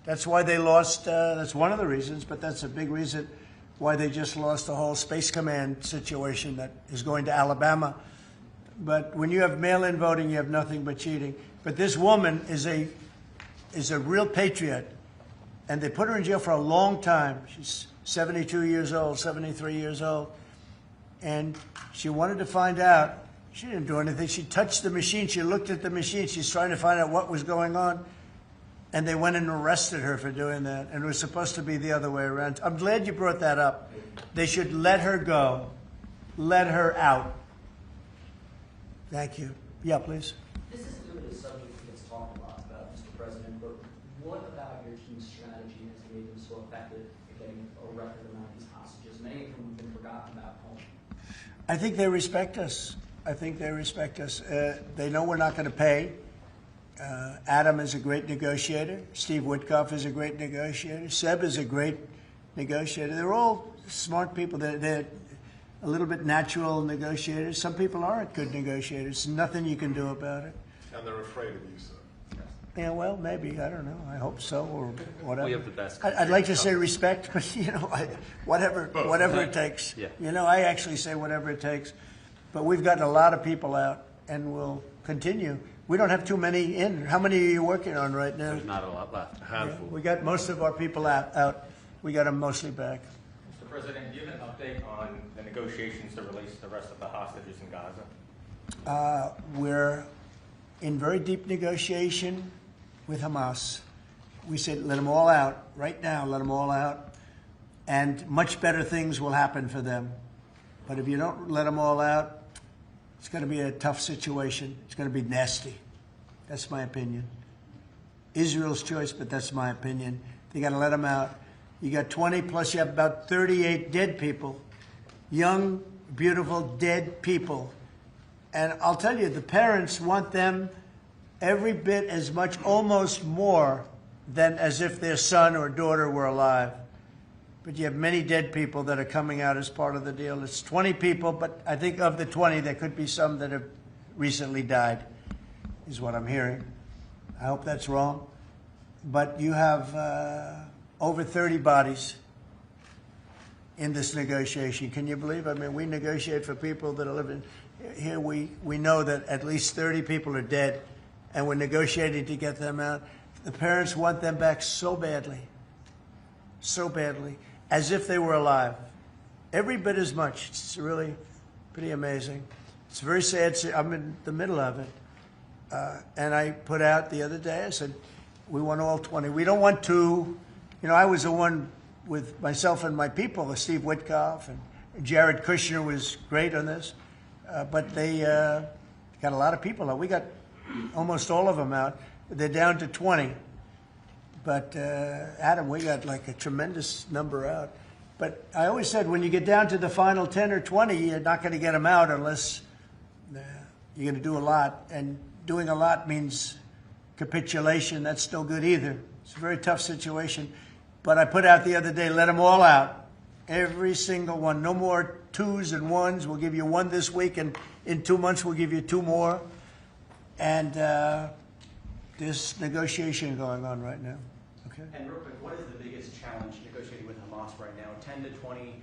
That's why they lost, that's one of the reasons, but that's a big reason why they just lost the whole Space Command situation that is going to Alabama. But when you have mail-in voting, you have nothing but cheating. But this woman is a real patriot, and they put her in jail for a long time. She's 72 years old, 73 years old, and she wanted to find out. She didn't do anything. She touched the machine. She looked at the machine. She's trying to find out what was going on. And they went and arrested her for doing that. And it was supposed to be the other way around. I'm glad you brought that up. They should let her go. Let her out. Thank you. Yeah, please. This is really a subject that gets talked a lot about, Mr. President, but what about your team's strategy has made them so effective at getting a record amount of these hostages? Many of whom have been forgotten about home. I think they respect us. I think they respect us. They know we're not going to pay. Adam is a great negotiator. Steve Witkoff is a great negotiator. Seb is a great negotiator. They're all smart people. They're a little bit natural negotiators. Some people aren't good negotiators. Nothing you can do about it. And they're afraid of you, sir. Yeah, well, maybe. I don't know. I hope so, or whatever. We have the best. I'd like to say respect, but whatever it takes. Yeah. I actually say whatever it takes. But we've gotten a lot of people out, and we'll continue. We don't have too many in. How many are you working on right now? There's not a lot left. Handful. We got most of our people out. We got them mostly back. Mr. President, do you have an update on the negotiations to release the rest of the hostages in Gaza? We're in very deep negotiation with Hamas. We said, let them all out right now, let them all out, and much better things will happen for them. But if you don't let them all out, it's going to be a tough situation. It's going to be nasty. That's my opinion. Israel's choice, but that's my opinion. They got to let them out. You got 20, plus you have about 38 dead people. Young, beautiful, dead people. And I'll tell you, the parents want them every bit as much, almost more, than as if their son or daughter were alive. But you have many dead people that are coming out as part of the deal. It's 20 people, but I think of the 20, there could be some that have recently died, is what I'm hearing. I hope that's wrong. But you have over 30 bodies in this negotiation. Can you believe? I mean, we negotiate for people that are living here. We know that at least 30 people are dead, and we're negotiating to get them out. The parents want them back so badly, as if they were alive. Every bit as much. It's really pretty amazing. It's very sad. I'm in the middle of it. And I put out the other day, I said, we want all 20. We don't want two. I was the one with myself and my people, Steve Witkoff, and Jared Kushner was great on this. But they got a lot of people out. We got almost all of them out. They're down to 20. But, Adam, we got like a tremendous number out. But I always said when you get down to the final 10 or 20, you're not going to get them out unless you're going to do a lot. And doing a lot means capitulation. That's no good either. It's a very tough situation. But I put out the other day, let them all out. Every single one. No more twos and ones. We'll give you one this week, and in 2 months we'll give you two more. And there's negotiation going on right now. Okay. And real quick, what is the biggest challenge negotiating with Hamas right now? 10 to 20,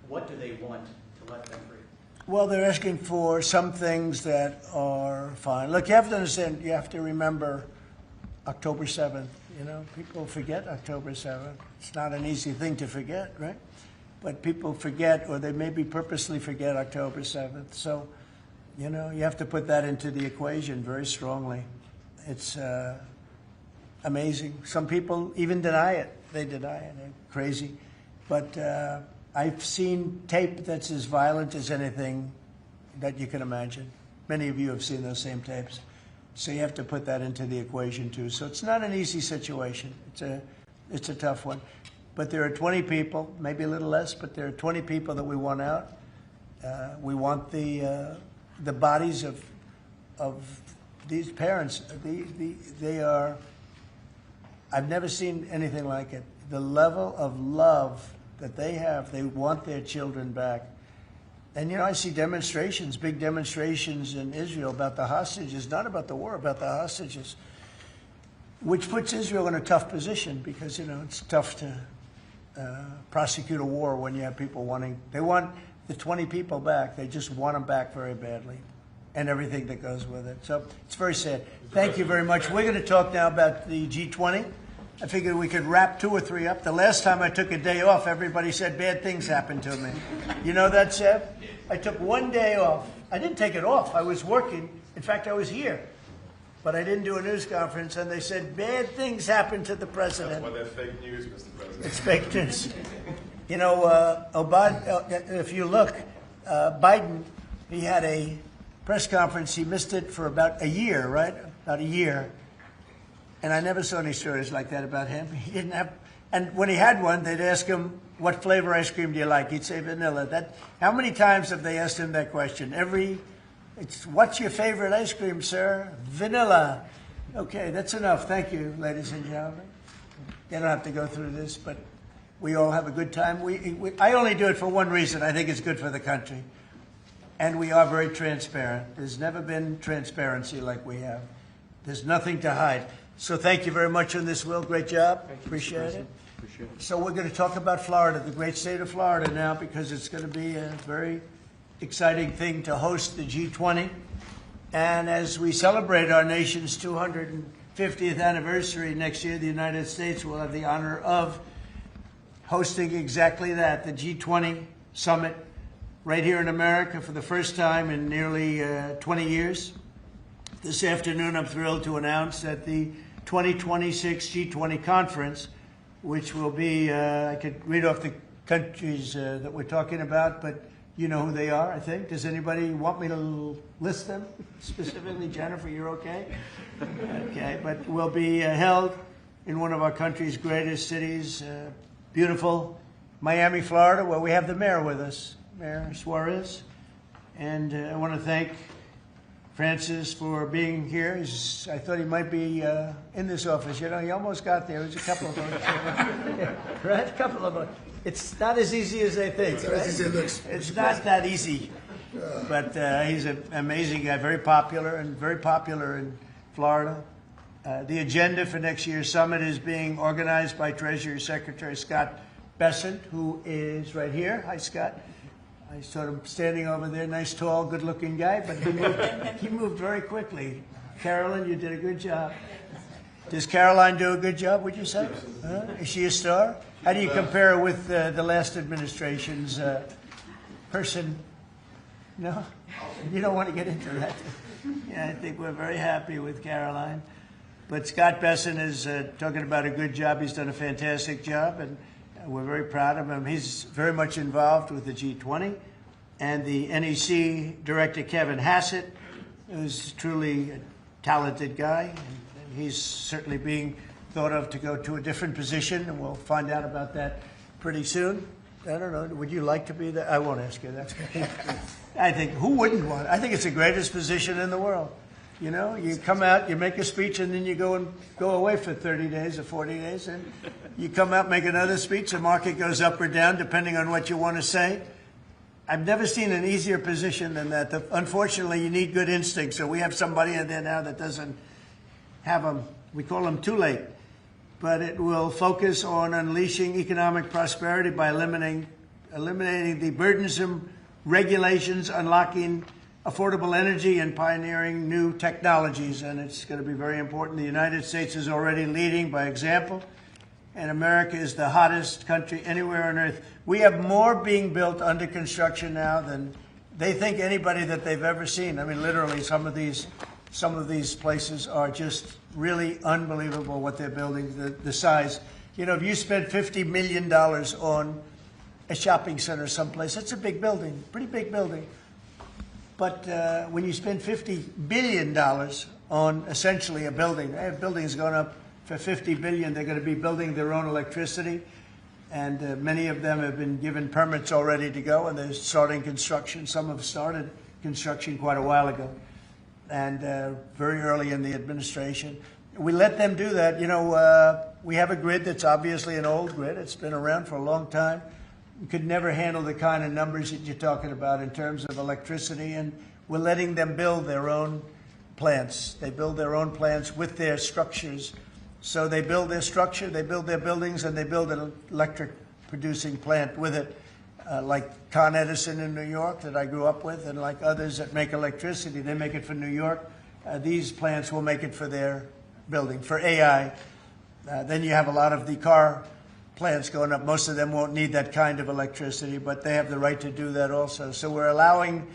what do they want to let them free? Well, they're asking for some things that are fine. Look, you have to understand, you have to remember October 7th. People forget October 7th. It's not an easy thing to forget, right? But people forget, or they maybe purposely forget October 7th. So, you have to put that into the equation very strongly. It's amazing. Some people even deny it. They deny it. They're crazy. But I've seen tape that's as violent as anything that you can imagine. Many of you have seen those same tapes. So you have to put that into the equation, too. So it's not an easy situation. It's a tough one. But there are 20 people, maybe a little less, but there are 20 people that we want out. We want the bodies of these parents. They are, I've never seen anything like it. The level of love that they have, they want their children back. And, I see demonstrations, big demonstrations in Israel about the hostages, not about the war, about the hostages. which puts Israel in a tough position because, it's tough to prosecute a war when you have people they want the 20 people back. They just want them back very badly and everything that goes with it. So it's very sad. Thank you very much. We're going to talk now about the G20. I figured we could wrap 2 or 3 up. The last time I took a day off, everybody said bad things happened to me. You know that, Seb? I took 1 day off. I didn't take it off. I was working. In fact, I was here. But I didn't do a news conference, and they said bad things happened to the president. That's why that's fake news, Mr. President. It's fake news. If you look, Biden, he had a press conference. He missed it for about a year, right? About a year. And I never saw any stories like that about him. He didn't have, and when he had one, they'd ask him, what flavor ice cream do you like? He'd say vanilla. How many times have they asked him that question? What's your favorite ice cream, sir? Vanilla. Okay, that's enough. Thank you, ladies and gentlemen. They don't have to go through this, but we all have a good time. I only do it for one reason. I think it's good for the country. And we are very transparent. There's never been transparency like we have. There's nothing to hide. So thank you very much on this, Will. Great job. Appreciate it. So we're going to talk about Florida, the great state of Florida now, because it's going to be a very exciting thing to host the G20. And as we celebrate our nation's 250th anniversary next year, the United States will have the honor of hosting exactly that, the G20 summit right here in America for the first time in nearly 20 years. This afternoon, I'm thrilled to announce that the 2026 G20 conference, which will be, I could read off the countries that we're talking about, but you know who they are, I think. Does anybody want me to list them specifically? Jennifer, you're okay? Okay, but will be held in one of our country's greatest cities, beautiful Miami, Florida, where we have the mayor with us, Mayor Suarez. And I want to thank Francis for being here. I thought he might be in this office. He almost got there. There's a couple of votes. Right? A couple of votes. It's not as easy as they think. Right? It's not that easy. But he's an amazing guy, very popular in Florida. The agenda for next year's summit is being organized by Treasury Secretary Scott Bessent, who is right here. Hi, Scott. I saw him standing over there, nice, tall, good-looking guy, but he moved very quickly. Carolyn, you did a good job. Does Caroline do a good job, would you say? Is she a star? How do you compare her with the last administration's person? No? You don't want to get into that. Yeah, I think we're very happy with Caroline. But Scott Bessent is talking about a good job. He's done a fantastic job, and we're very proud of him. He's very much involved with the G20. And the NEC director, Kevin Hassett, who's truly a talented guy. And he's certainly being thought of to go to a different position, and we'll find out about that pretty soon. I don't know. Would you like to be there? I won't ask you that. I think, who wouldn't want it? I think it's the greatest position in the world. You come out, you make a speech, and then you go away for 30 days or 40 days, and you come out, make another speech. The market goes up or down, depending on what you want to say. I've never seen an easier position than that. Unfortunately, you need good instincts, so we have somebody in there now that doesn't have them. We call them too late. But it will focus on unleashing economic prosperity by eliminating the burdensome regulations, unlocking affordable energy, and pioneering new technologies. And it's going to be very important. The United States is already leading by example, and America is the hottest country anywhere on earth. We have more being built under construction now than they think anybody that they've ever seen. I mean, literally, some of these places are just really unbelievable what they're building, the size. If you spend $50 million on a shopping center someplace, that's a big building, pretty big building. But when you spend $50 billion on essentially a building, they have buildings going up for $50 billion. They're going to be building their own electricity, and many of them have been given permits already to go, and they're starting construction. Some have started construction quite a while ago, and very early in the administration. We let them do that. We have a grid that's obviously an old grid. It's been around for a long time. You could never handle the kind of numbers that you're talking about in terms of electricity, and we're letting them build their own plants. They build their own plants with their structures So they build their structure, they build their buildings, and they build an electric producing plant with it, like Con Edison in New York that I grew up with, and like others that make electricity. They make it for New York. These plants will make it for their building, for AI. Then you have a lot of the car plants going up. Most of them won't need that kind of electricity, but they have the right to do that also. So we're allowing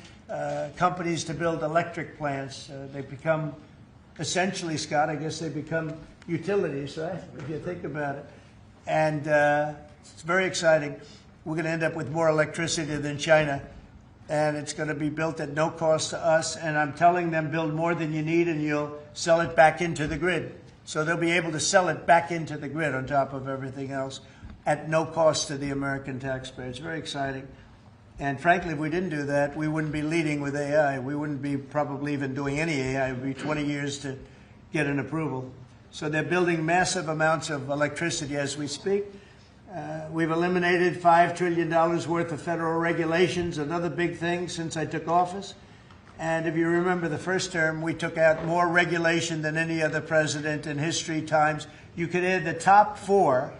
companies to build electric plants. They become, essentially, Scott, I guess they become utilities, right, if you think about it. And it's very exciting. We're going to end up with more electricity than China, and it's going to be built at no cost to us. And I'm telling them, build more than you need, and you'll sell it back into the grid. So they'll be able to sell it back into the grid on top of everything else at no cost to the American taxpayer. It's very exciting. And frankly, if we didn't do that, we wouldn't be leading with AI. We wouldn't be probably even doing any AI. It would be 20 years to get an approval. So they're building massive amounts of electricity as we speak. We've eliminated $5 trillion worth of federal regulations, another big thing since I took office. And if you remember the first term, we took out more regulation than any other president in history times. You could add the top 4,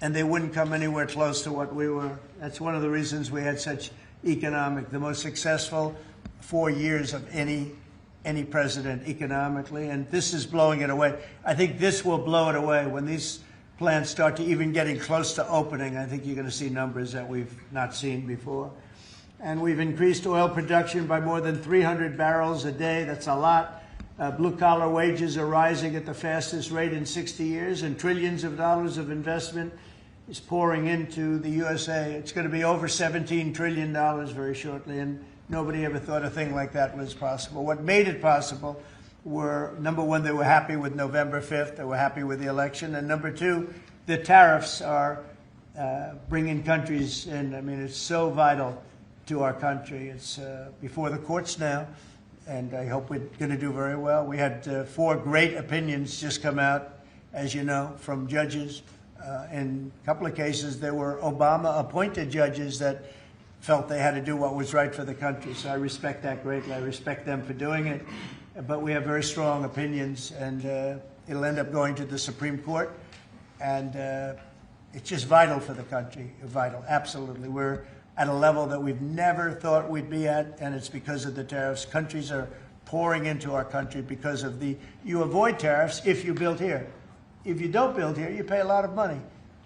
and they wouldn't come anywhere close to what we were. That's one of the reasons we had such the most successful 4 years of any president economically. And this is blowing it away. I think this will blow it away. When these plants start to even getting close to opening, I think you're going to see numbers that we've not seen before. And we've increased oil production by more than 300 barrels a day. That's a lot. Blue-collar wages are rising at the fastest rate in 60 years, and trillions of dollars of investment is pouring into the USA. It's going to be over $17 trillion very shortly, and nobody ever thought a thing like that was possible. What made it possible were, number one, they were happy with November 5th. They were happy with the election. And number two, the tariffs are bringing countries in. I mean, it's so vital to our country. It's before the courts now, and I hope we're going to do very well. We had 4 great opinions just come out, as you know, from judges. In a couple of cases, there were Obama-appointed judges that felt they had to do what was right for the country. So I respect that greatly. I respect them for doing it. But we have very strong opinions, and it'll end up going to the Supreme Court. And it's just vital for the country. Vital, absolutely. We're at a level that we've never thought we'd be at, and it's because of the tariffs. Countries are pouring into our country because of you avoid tariffs if you build here. If you don't build here, you pay a lot of money.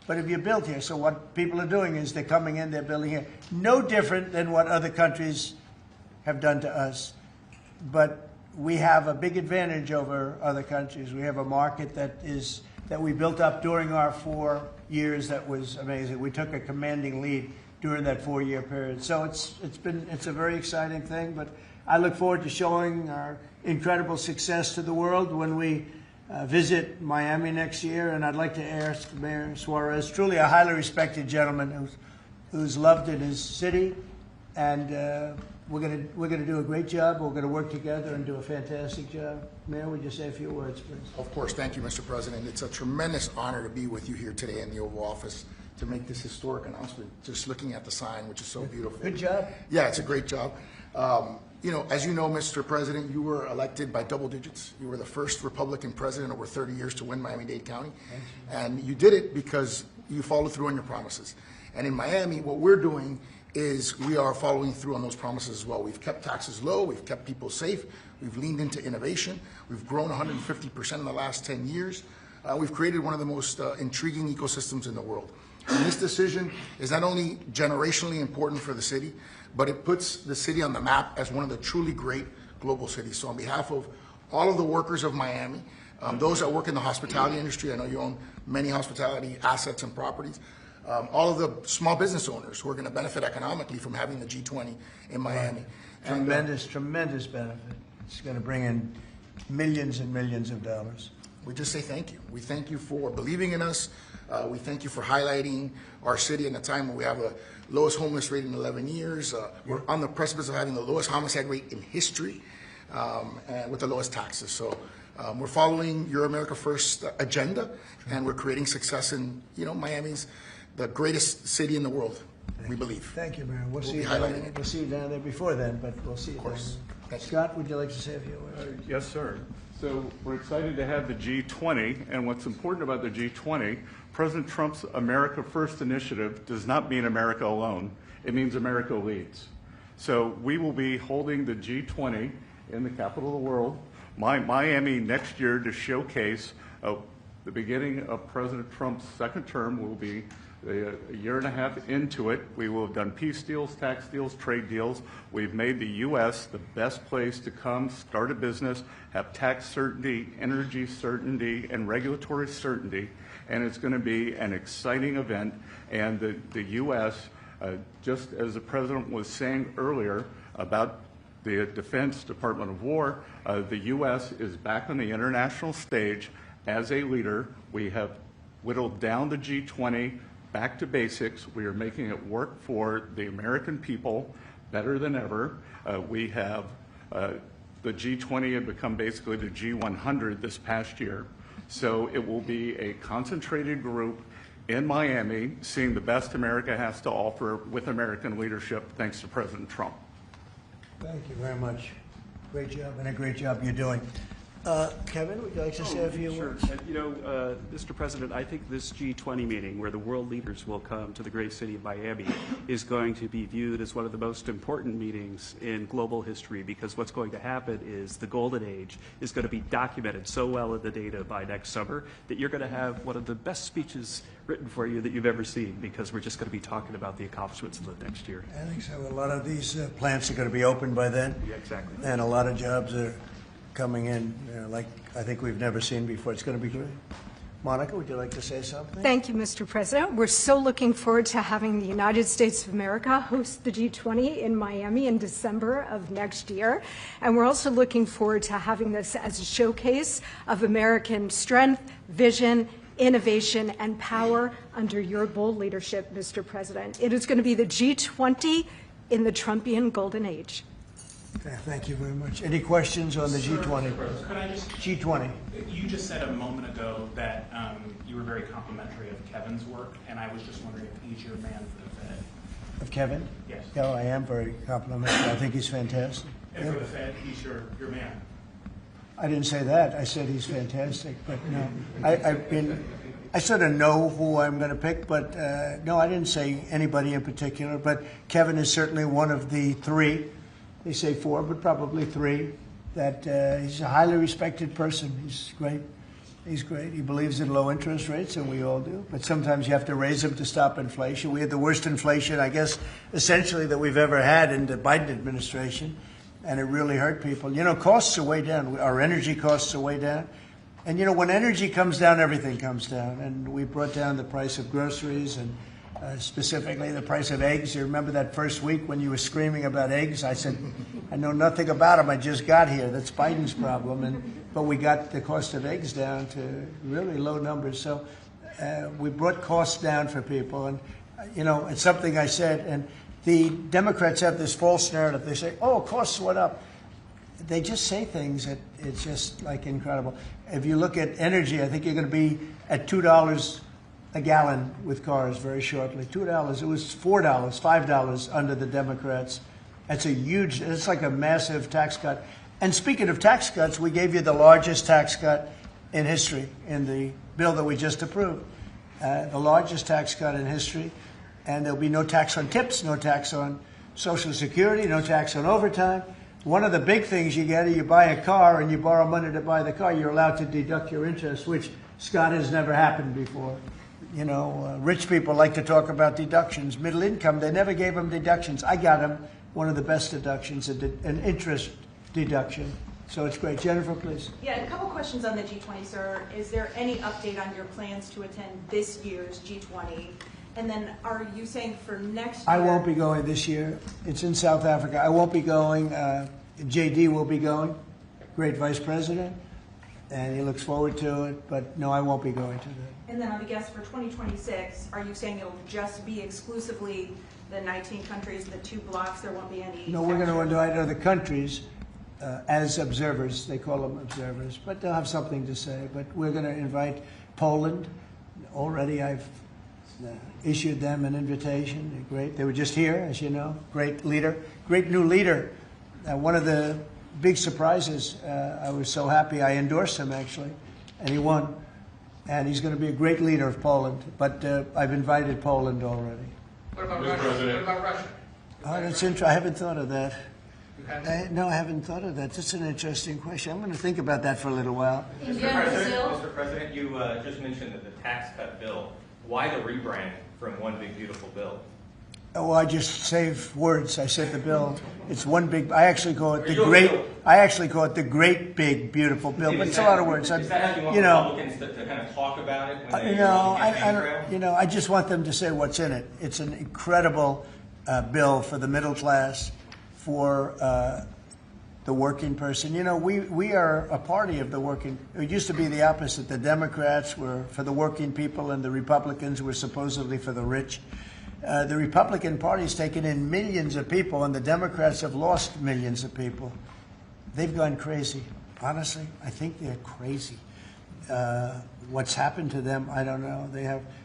But if you build here, so what people are doing is they're coming in, they're building here. No different than what other countries have done to us. But we have a big advantage over other countries. We have a market that we built up during our 4 years that was amazing. We took a commanding lead during that 4-year period. So it's a very exciting thing, but I look forward to showing our incredible success to the world when we visit Miami next year. And I'd like to ask Mayor Suarez, truly a highly respected gentleman who's loved in his city, and we're gonna do a great job. We're gonna work together and do a fantastic job. Mayor, would you say a few words, please? Of course. Thank you, Mr. President. It's a tremendous honor to be with you here today in the Oval Office to make this historic announcement, just looking at the sign, which is so beautiful. Good job. Yeah, it's a great job. As you know, Mr. President, you were elected by double digits. You were the first Republican president over 30 years to win Miami-Dade County. And you did it because you followed through on your promises. And in Miami, what we're doing is we are following through on those promises as well. We've kept taxes low. We've kept people safe. We've leaned into innovation. We've grown 150% in the last 10 years. We've created one of the most intriguing ecosystems in the world. And this decision is not only generationally important for the city, but it puts the city on the map as one of the truly great global cities. So on behalf of all of the workers of Miami, those that work in the hospitality industry, I know you own many hospitality assets and properties, all of the small business owners who are going to benefit economically from having the G20 in Miami. Tremendous benefit. It's going to bring in millions and millions of dollars. We just say thank you. We thank you for believing in us. We thank you for highlighting our city in a time when we have the lowest homeless rate in 11 years. We're on the precipice of having the lowest homicide rate in history, and with the lowest taxes. So we're following your America First agenda, and we're creating success in, Miami's the greatest city in the world, we believe. Thank you, Mayor. We'll see you down there before then, but we'll see you. Of course. Scott, would you like to say a few words? Yes, sir. So we're excited to have the G20, and what's important about the G20, President Trump's America First initiative does not mean America alone. It means America leads. So we will be holding the G20 in the capital of the world, Miami, next year to showcase the beginning of President Trump's second term. Will be a year and a half into it. We will have done peace deals, tax deals, trade deals. We've made the U.S. the best place to come, start a business, have tax certainty, energy certainty, and regulatory certainty. And it's going to be an exciting event. And the U.S., just as the President was saying earlier about the Defense Department of War, the U.S. is back on the international stage as a leader. We have whittled down the G20 back to basics. We are making it work for the American people better than ever. We have the G20 had become basically the G100 this past year. So it will be a concentrated group in Miami seeing the best America has to offer with American leadership, thanks to President Trump. Thank you very much. Great job, and a great job you're doing. Kevin, would you like to say a few words? Mr. President, I think this G20 meeting, where the world leaders will come to the great city of Miami, is going to be viewed as one of the most important meetings in global history, because what's going to happen is the golden age is going to be documented so well in the data by next summer that you're going to have one of the best speeches written for you that you've ever seen, because we're just going to be talking about the accomplishments of the next year. I think so. A lot of these plants are going to be open by then. Yeah, exactly. And a lot of jobs are coming in, like I think we've never seen before. It's going to be great. Monica, would you like to say something? Thank you, Mr. President. We're so looking forward to having the United States of America host the G20 in Miami in December of next year. And we're also looking forward to having this as a showcase of American strength, vision, innovation, and power under your bold leadership, Mr. President. It is going to be the G20 in the Trumpian golden age. Thank you very much. Any questions on the G20? Could I just, G20. You just said a moment ago that you were very complimentary of Kevin's work, and I was just wondering if he's your man for the Fed. Of Kevin? Yes. Yeah, I am very complimentary. I think he's fantastic. And for the Fed, he's your man. I didn't say that. I said he's fantastic, but no. I sort of know who I'm going to pick, but no, I didn't say anybody in particular. But Kevin is certainly one of the three. They say four, but probably three. That he's a highly respected person. He's great. He's great. He believes in low interest rates, and we all do. But sometimes you have to raise them to stop inflation. We had the worst inflation, I guess, essentially that we've ever had in the Biden administration, and it really hurt people. You know, costs are way down. Our energy costs are way down. And, you know, when energy comes down, everything comes down. And we brought down the price of groceries and specifically the price of eggs. You remember that first week when you were screaming about eggs? I said, I know nothing about them. I just got here. That's Biden's problem. But we got the cost of eggs down to really low numbers. So we brought costs down for people. And, you know, it's something I said. And the Democrats have this false narrative. They say, oh, costs went up. They just say things that it's just like incredible. If you look at energy, I think you're going to be at $2 a gallon with cars very shortly. $2. It was $4, $5 under the Democrats. That's a huge, it's like a massive tax cut. And speaking of tax cuts, we gave you the largest tax cut in history in the bill that we just approved. The largest tax cut in history. And there'll be no tax on tips, no tax on Social Security, no tax on overtime. One of the big things you get is you buy a car and you borrow money to buy the car, you're allowed to deduct your interest, which, Scott, has never happened before. You know, rich people like to talk about deductions. Middle income, they never gave them deductions. I got them one of the best deductions, an interest deduction. So it's great. Jennifer, please. Yeah, a couple questions on the G20, sir. Is there any update on your plans to attend this year's G20? And then are you saying for next year? I won't be going this year. It's in South Africa. I won't be going. JD will be going, great vice president, and he looks forward to it. But no, I won't be going to that. And then I guess for 2026, are you saying it'll just be exclusively the 19 countries, the 2 blocks? There won't be any. No, we're going to invite other countries as observers. They call them observers, but they'll have something to say. But we're going to invite Poland. Already, I've issued them an invitation. They're great. They were just here, as you know. Great leader, great new leader. One of the big surprises. I was so happy. I endorsed him, actually, and he won. And he's going to be a great leader of Poland. But I've invited Poland already. What about Russia? What about Russia? Oh, that's interesting. I haven't thought of that. You haven't? No, I haven't thought of that. That's an interesting question. I'm going to think about that for a little while. Mr. President, you just mentioned that the tax cut bill. Why the rebrand from One Big Beautiful Bill? Oh, I just save words. I said the bill. It's one big. I actually call it the great. I actually call it the great big beautiful bill. But it's a lot of words. Is that how you want Republicans to kind of talk about it? When I don't. You know, I just want them to say what's in it. It's an incredible bill for the middle class, for the working person. You know, we are a party of the working. It used to be the opposite. The Democrats were for the working people, and the Republicans were supposedly for the rich. The Republican Party's taken in millions of people, and the Democrats have lost millions of people. They've gone crazy. Honestly, I think they're crazy. What's happened to them, I don't know.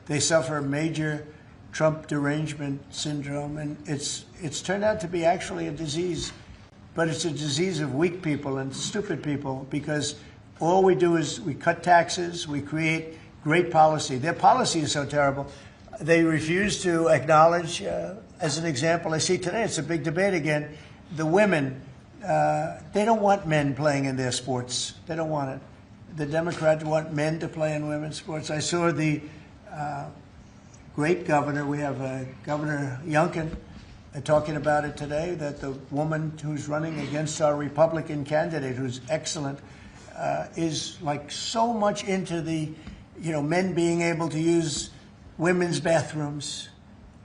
They suffer major Trump derangement syndrome, and it's turned out to be actually a disease, but it's a disease of weak people and stupid people, because all we do is we cut taxes, we create great policy. Their policy is so terrible. They refuse to acknowledge, as an example, I see today, it's a big debate again, the women, they don't want men playing in their sports. They don't want it. The Democrats want men to play in women's sports. I saw the great governor, we have Governor Youngkin, talking about it today, that the woman who's running against our Republican candidate, who's excellent, is like so much into the, men being able to use women's bathrooms.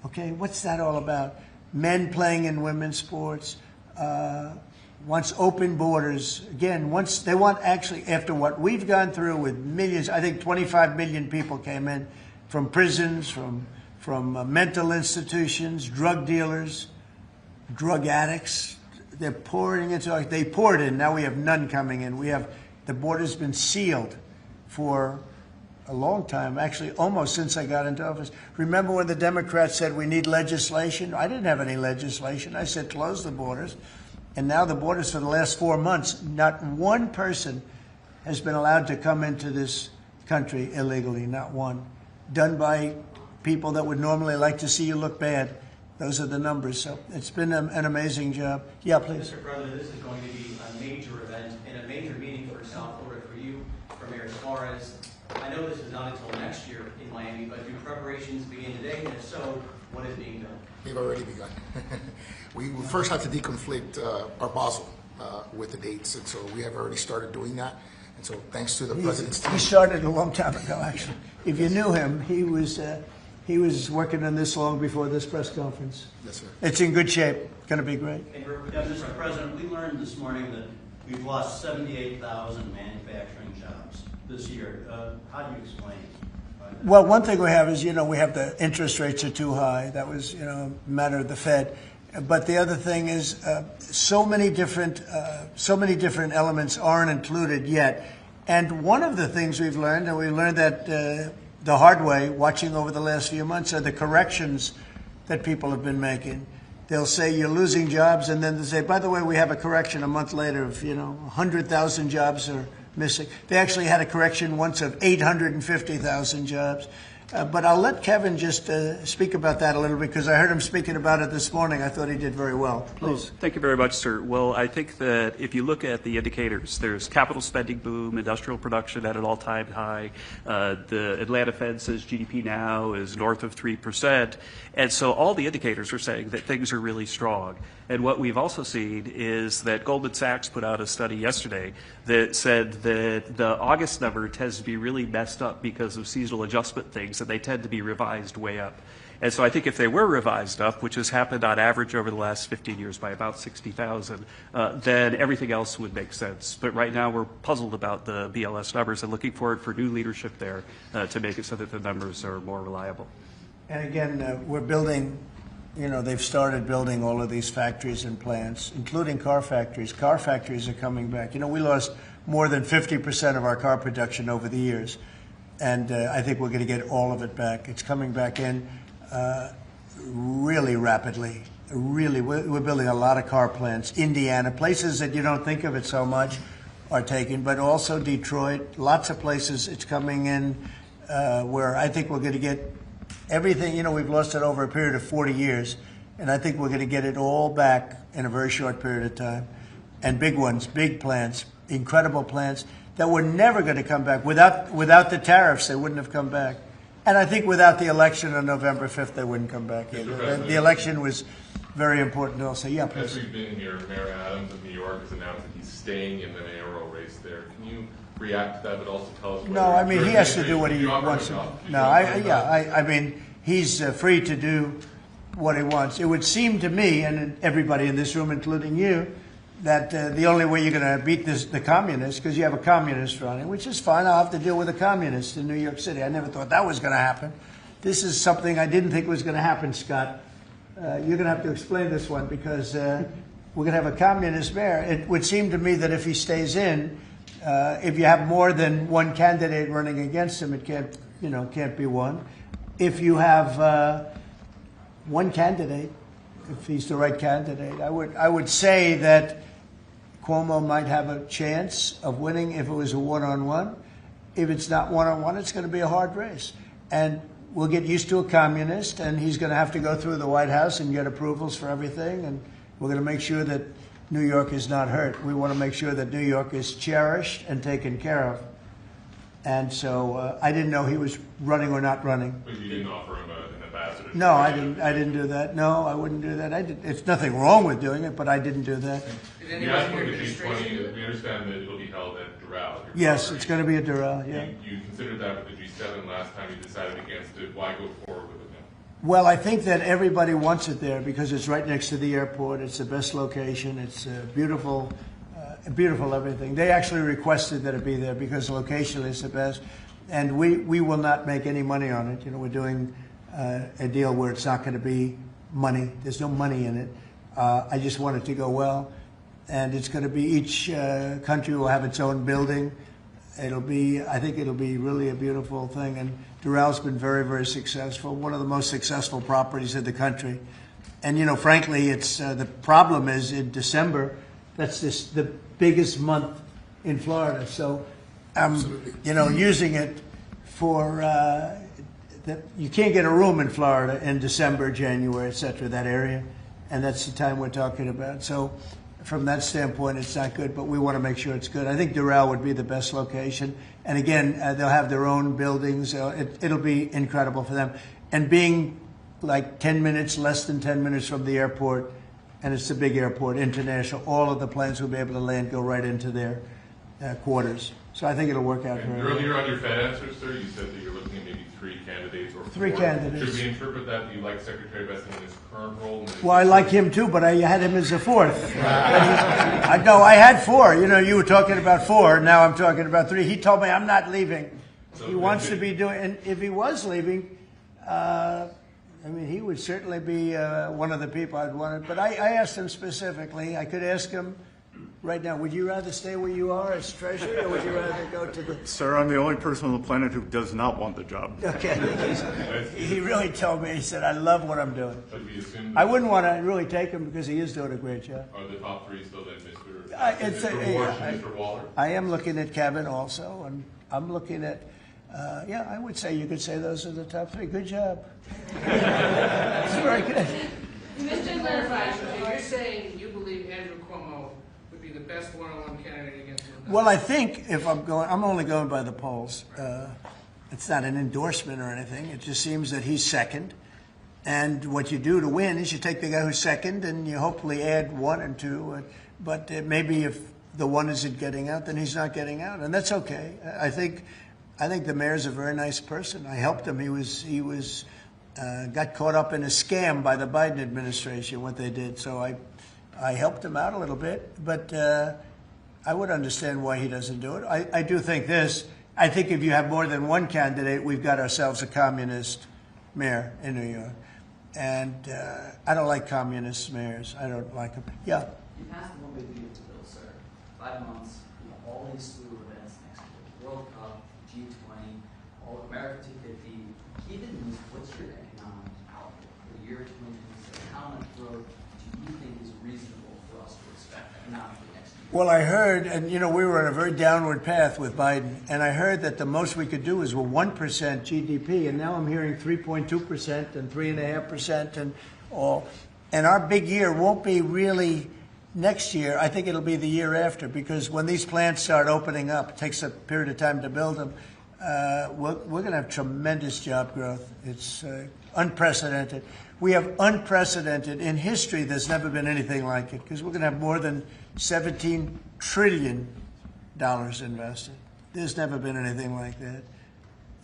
Okay, what's that all about? Men playing in women's sports, wants open borders. Again, once they want, actually, after what we've gone through with millions, I think 25 million people came in from prisons, from mental institutions, drug dealers, drug addicts. They're pouring into, they poured in, now we have none coming in. The border's been sealed for a long time, actually almost since I got into office. Remember when the Democrats said we need legislation? I didn't have any legislation. I said close the borders. And now the borders for the last 4 months, not one person has been allowed to come into this country illegally, not one. Done by people that would normally like to see you look bad. Those are the numbers. So it's been an amazing job. Yeah, please. Mr. President, this is going to be a major event and a major meeting for South Florida, for you, for Mayor Suarez. I know this is not until next year in Miami, but do preparations begin today? And if so, what is being done? They've already begun. We first have to deconflict our Basel with the dates, and so we have already started doing that. And so thanks to the President's team. He started a long time ago, actually. If you knew him, he was working on this long before this press conference. Yes, sir. It's in good shape. It's going to be great. Mr. President, we learned this morning that we've lost 78,000 manufacturing jobs this year. How do you explain it? Well, one thing we have is, we have the interest rates are too high. That was, a matter of the Fed. But the other thing is, so many different elements aren't included yet. And one of the things we've learned, and we learned that the hard way, watching over the last few months, are the corrections that people have been making. They'll say you're losing jobs, and then they'll say, by the way, we have a correction a month later of, 100,000 jobs are missing. They actually had a correction once of 850,000 jobs. But I'll let Kevin just speak about that a little bit, because I heard him speaking about it this morning. I thought he did very well. Please. Thank you very much, sir. Well, I think that if you look at the indicators, there's capital spending boom, industrial production at an all-time high. The Atlanta Fed says GDP now is north of 3%. And so all the indicators are saying that things are really strong. And what we've also seen is that Goldman Sachs put out a study yesterday that said that the August number tends to be really messed up because of seasonal adjustment things, and they tend to be revised way up. And so I think if they were revised up, which has happened on average over the last 15 years by about 60,000, then everything else would make sense. But right now we're puzzled about the BLS numbers and looking forward for new leadership there to make it so that the numbers are more reliable. And again, we're building, they've started building all of these factories and plants, including car factories. Car factories are coming back. We lost more than 50% of our car production over the years. And I think we're going to get all of it back. It's coming back in. really rapidly. Really, we're building a lot of car plants. Indiana, places that you don't think of it so much are taken, but also Detroit, lots of places it's coming in where I think we're going to get everything. You know, we've lost it over a period of 40 years, and I think we're going to get it all back in a very short period of time. And big ones, big plants, incredible plants that were never going to come back. Without the tariffs, they wouldn't have come back. And I think without the election on November 5th, they wouldn't come back either. The election was very important also. Yeah, as we've been here, Mayor Adams of New York has announced that he's staying in the mayoral race there. Can you react to that, but also tell us? No, I mean, he has to do what he wants to. No, I mean, he's free to do what he wants. It would seem to me, and everybody in this room, including you, that the only way you're going to beat the communists, because you have a communist running, which is fine. I'll have to deal with a communist in New York City. I never thought that was going to happen. This is something I didn't think was going to happen, Scott. You're going to have to explain this one, because we're going to have a communist mayor. It would seem to me that if he stays in, if you have more than one candidate running against him, it can't be one. If you have one candidate, if he's the right candidate, I would say that Cuomo might have a chance of winning if it was a one-on-one. If it's not one-on-one, it's going to be a hard race. And we'll get used to a communist, and he's going to have to go through the White House and get approvals for everything. And we're going to make sure that New York is not hurt. We want to make sure that New York is cherished and taken care of. And so I didn't know he was running or not running. But you didn't offer him an ambassador? No, I didn't do that. No, I wouldn't do that. It's nothing wrong with doing it, but I didn't do that. We asked for the G20. We understand that it'll be held at Doral. Yes, it's going to be at Doral, yeah. You considered that with the G7 last time you decided against it. Why go forward with it now? Well, I think that everybody wants it there because it's right next to the airport. It's the best location. It's beautiful, beautiful everything. They actually requested that it be there because location is the best. And we will not make any money on it. You know, we're doing a deal where it's not going to be money. There's no money in it. I just want it to go well. And it's going to be each country will have its own building. I think it'll be really a beautiful thing. And Doral's been very, very successful. One of the most successful properties in the country. And, you know, frankly, it's the problem is in December, that's the biggest month in Florida. So you know, using it for, you can't get a room in Florida in December, January, et cetera, that area. And that's the time we're talking about. So from that standpoint, it's not good, but we want to make sure it's good. I think Doral would be the best location. And again, they'll have their own buildings. It'll be incredible for them. And being like 10 minutes, less than 10 minutes from the airport, and it's a big airport, international, all of the planes will be able to land, go right into their quarters. So I think it'll work out very well. Earlier on your Fed answer, sir, you said that you're looking at maybe 3 candidates or 4. 3 candidates. Should we interpret that you like Secretary Bessent in his current role? Well, I like him too, but I had him as a 4th. I had 4. You know, you were talking about 4. Now I'm talking about 3. He told me I'm not leaving. So he wants to be doing, and if he was leaving, I mean, he would certainly be one of the people I'd want. But I asked him specifically. I could ask him right now, would you rather stay where you are as treasurer, or would you rather go to the... Sir, I'm the only person on the planet who does not want the job. Okay. He really told me, he said, I love what I'm doing. I wouldn't want to really take him because he is doing a great job. Are the top 3 still then Mr. Waller? I am looking at Kevin also, and I'm looking at, yeah, I would say you could say those are the top 3. Good job. That's very good. Just to clarify, so you're saying you believe Andrew Cuomo would be the best one-on-one candidate against Lula? Well, I think if I'm only going by the polls. It's not an endorsement or anything. It just seems that he's second. And what you do to win is you take the guy who's second and you hopefully add 1 and 2. But maybe if the 1 isn't getting out, then he's not getting out. And that's okay. I think the mayor's a very nice person. I helped him. He was got caught up in a scam by the Biden administration, what they did. So I helped him out a little bit, but I would understand why he doesn't do it. I do think this. I think if you have more than 1 candidate, we've got ourselves a communist mayor in New York. And I don't like communist mayors. I don't like them. Yeah? You passed the one big beautiful bill, sir. 5 months, all these slew of events next year. World Cup, G20, all America 250. Given these, what's your economic outlook for the year amount for next year? Well, I heard, and you know, we were on a very downward path with Biden, and I heard that the most we could do is 1% GDP, and now I'm hearing 3.2% and 3.5% and all. And our big year won't be really next year. I think it'll be the year after, because when these plants start opening up, it takes a period of time to build them. We're going to have tremendous job growth. It's unprecedented. We have unprecedented in history. There's never been anything like it, because we're going to have more than $17 trillion invested. There's never been anything like that.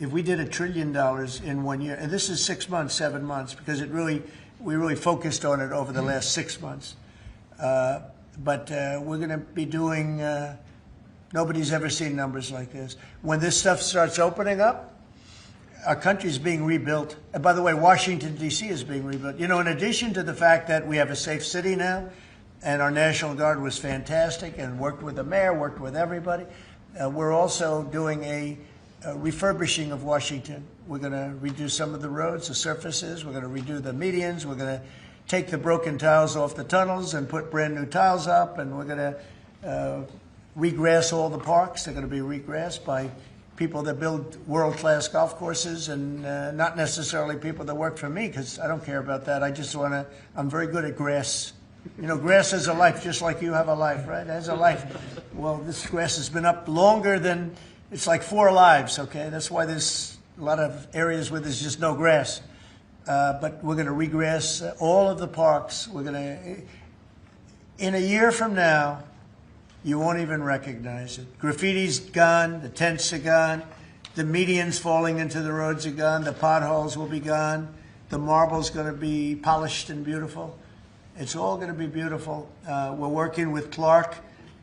If we did $1 trillion in 1 year, and this is 6 months, 7 months, because we really focused on it over the last 6 months. But we're going to be doing. Nobody's ever seen numbers like this. When this stuff starts opening up, our country's being rebuilt. And by the way, Washington, D.C. is being rebuilt. You know, in addition to the fact that we have a safe city now, and our National Guard was fantastic and worked with the mayor, worked with everybody, we're also doing a refurbishing of Washington. We're going to redo some of the roads, the surfaces. We're going to redo the medians. We're going to take the broken tiles off the tunnels and put brand new tiles up, and we're going to regrass all the parks. They're going to be regrassed by people that build world-class golf courses, and not necessarily people that work for me, because I don't care about that. I just want to, I'm very good at grass. You know, grass has a life, just like you have a life, right? It has a life. Well, this grass has been up longer than, it's like 4 lives, okay? That's why there's a lot of areas where there's just no grass. But we're going to regrass all of the parks. We're going to, in a year from now, you won't even recognize it. Graffiti's gone, the tents are gone, the medians falling into the roads are gone, the potholes will be gone, the marble's going to be polished and beautiful. It's all going to be beautiful. We're working with Clark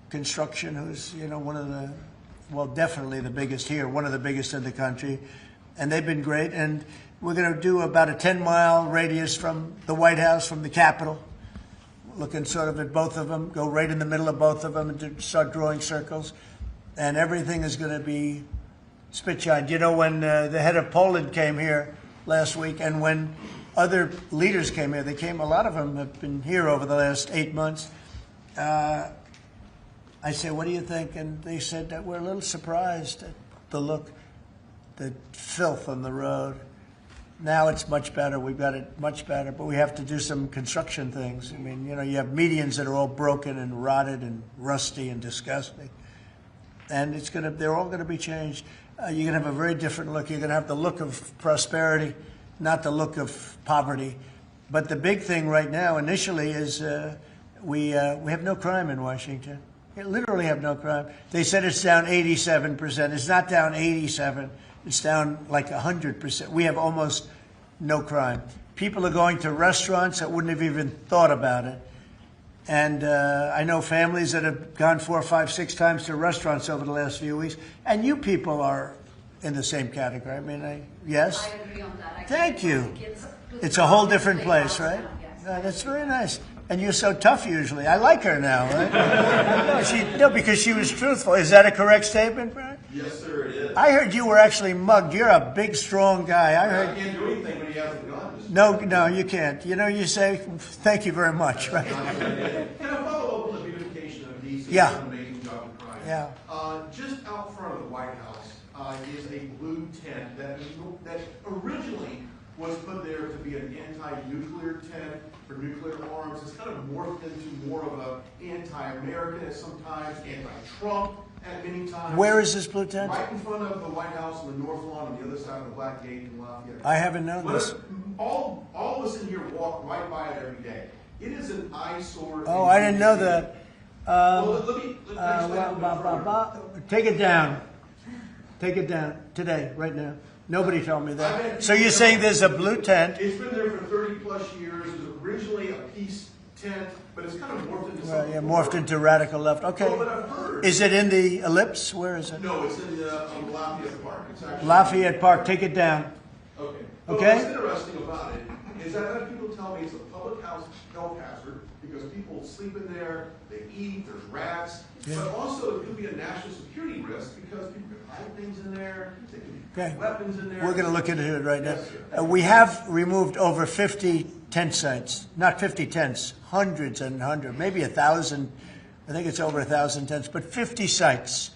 Construction, who's, you know, one of the, well, definitely the biggest here, one of the biggest in the country, and they've been great. And we're going to do about a 10-mile radius from the White House, from the Capitol, looking sort of at both of them, go right in the middle of both of them and start drawing circles. And everything is going to be spit-shined. You know, when the head of Poland came here last week, and when other leaders came here, they came, a lot of them have been here over the last 8 months. I said, what do you think? And they said that we're a little surprised at the look, the filth on the road. Now it's much better. We've got it much better, but we have to do some construction things. I mean, you know, you have medians that are all broken and rotted and rusty and disgusting, and it's going to, they're all going to be changed. You're going to have a very different look. You're going to have the look of prosperity, not the look of poverty. But the big thing right now, initially, is we have no crime in Washington. We literally have no crime. They said it's down 87%. It's not down 87%. It's down like 100%. We have almost no crime. People are going to restaurants that wouldn't have even thought about it. And I know families that have gone 4, 5, 6 times to restaurants over the last few weeks. And you people are in the same category. I mean, yes? I agree on that. Thank you. It's a whole different place, right? That's very nice. And you're so tough usually. I like her now, right? No, because she was truthful. Is that a correct statement, Brian? Yes, sir, it is. I heard you were actually mugged. You're a big, strong guy. I heard. I can't do anything when he hasn't gone. No, you can't. You know, you say, thank you very much, right? Can I follow up on the beautification of D.C.? Yeah. An amazing job of crime. Yeah. Just out front of the White House is a blue tent that originally was put there to be an anti-nuclear tent for nuclear arms. It's kind of morphed into more of an anti-American at sometimes, anti-Trump at many times. Where is this blue tent? Right in front of the White House on the North Lawn, on the other side of the Black Gate in Lafayette. I haven't known this. All of us in here walk right by it every day. It is an eyesore. Oh, I didn't know that. Well, let me Take it down. Take it down today, right now. Nobody told me that. So you're saying there's a blue tent? It's been there for 30 plus years. It was originally a peace tent, but it's kind of morphed into something. Yeah, morphed into radical left. Okay. Well, but I've heard. Is it in the Ellipse? Where is it? No, it's in Lafayette Park. It's actually Lafayette Park. Take it down. Okay. Okay. What's interesting about it is that other people tell me it's a public health hazard because people sleep in there, they eat, there's rats, but also it could be a national security risk because people can hide things in there, they can have weapons in there. We're going to look into it right now. We have removed over 50 tent sites, not 50 tents, hundreds and hundreds, maybe 1,000 I think it's over 1,000 tents, but 50 sites.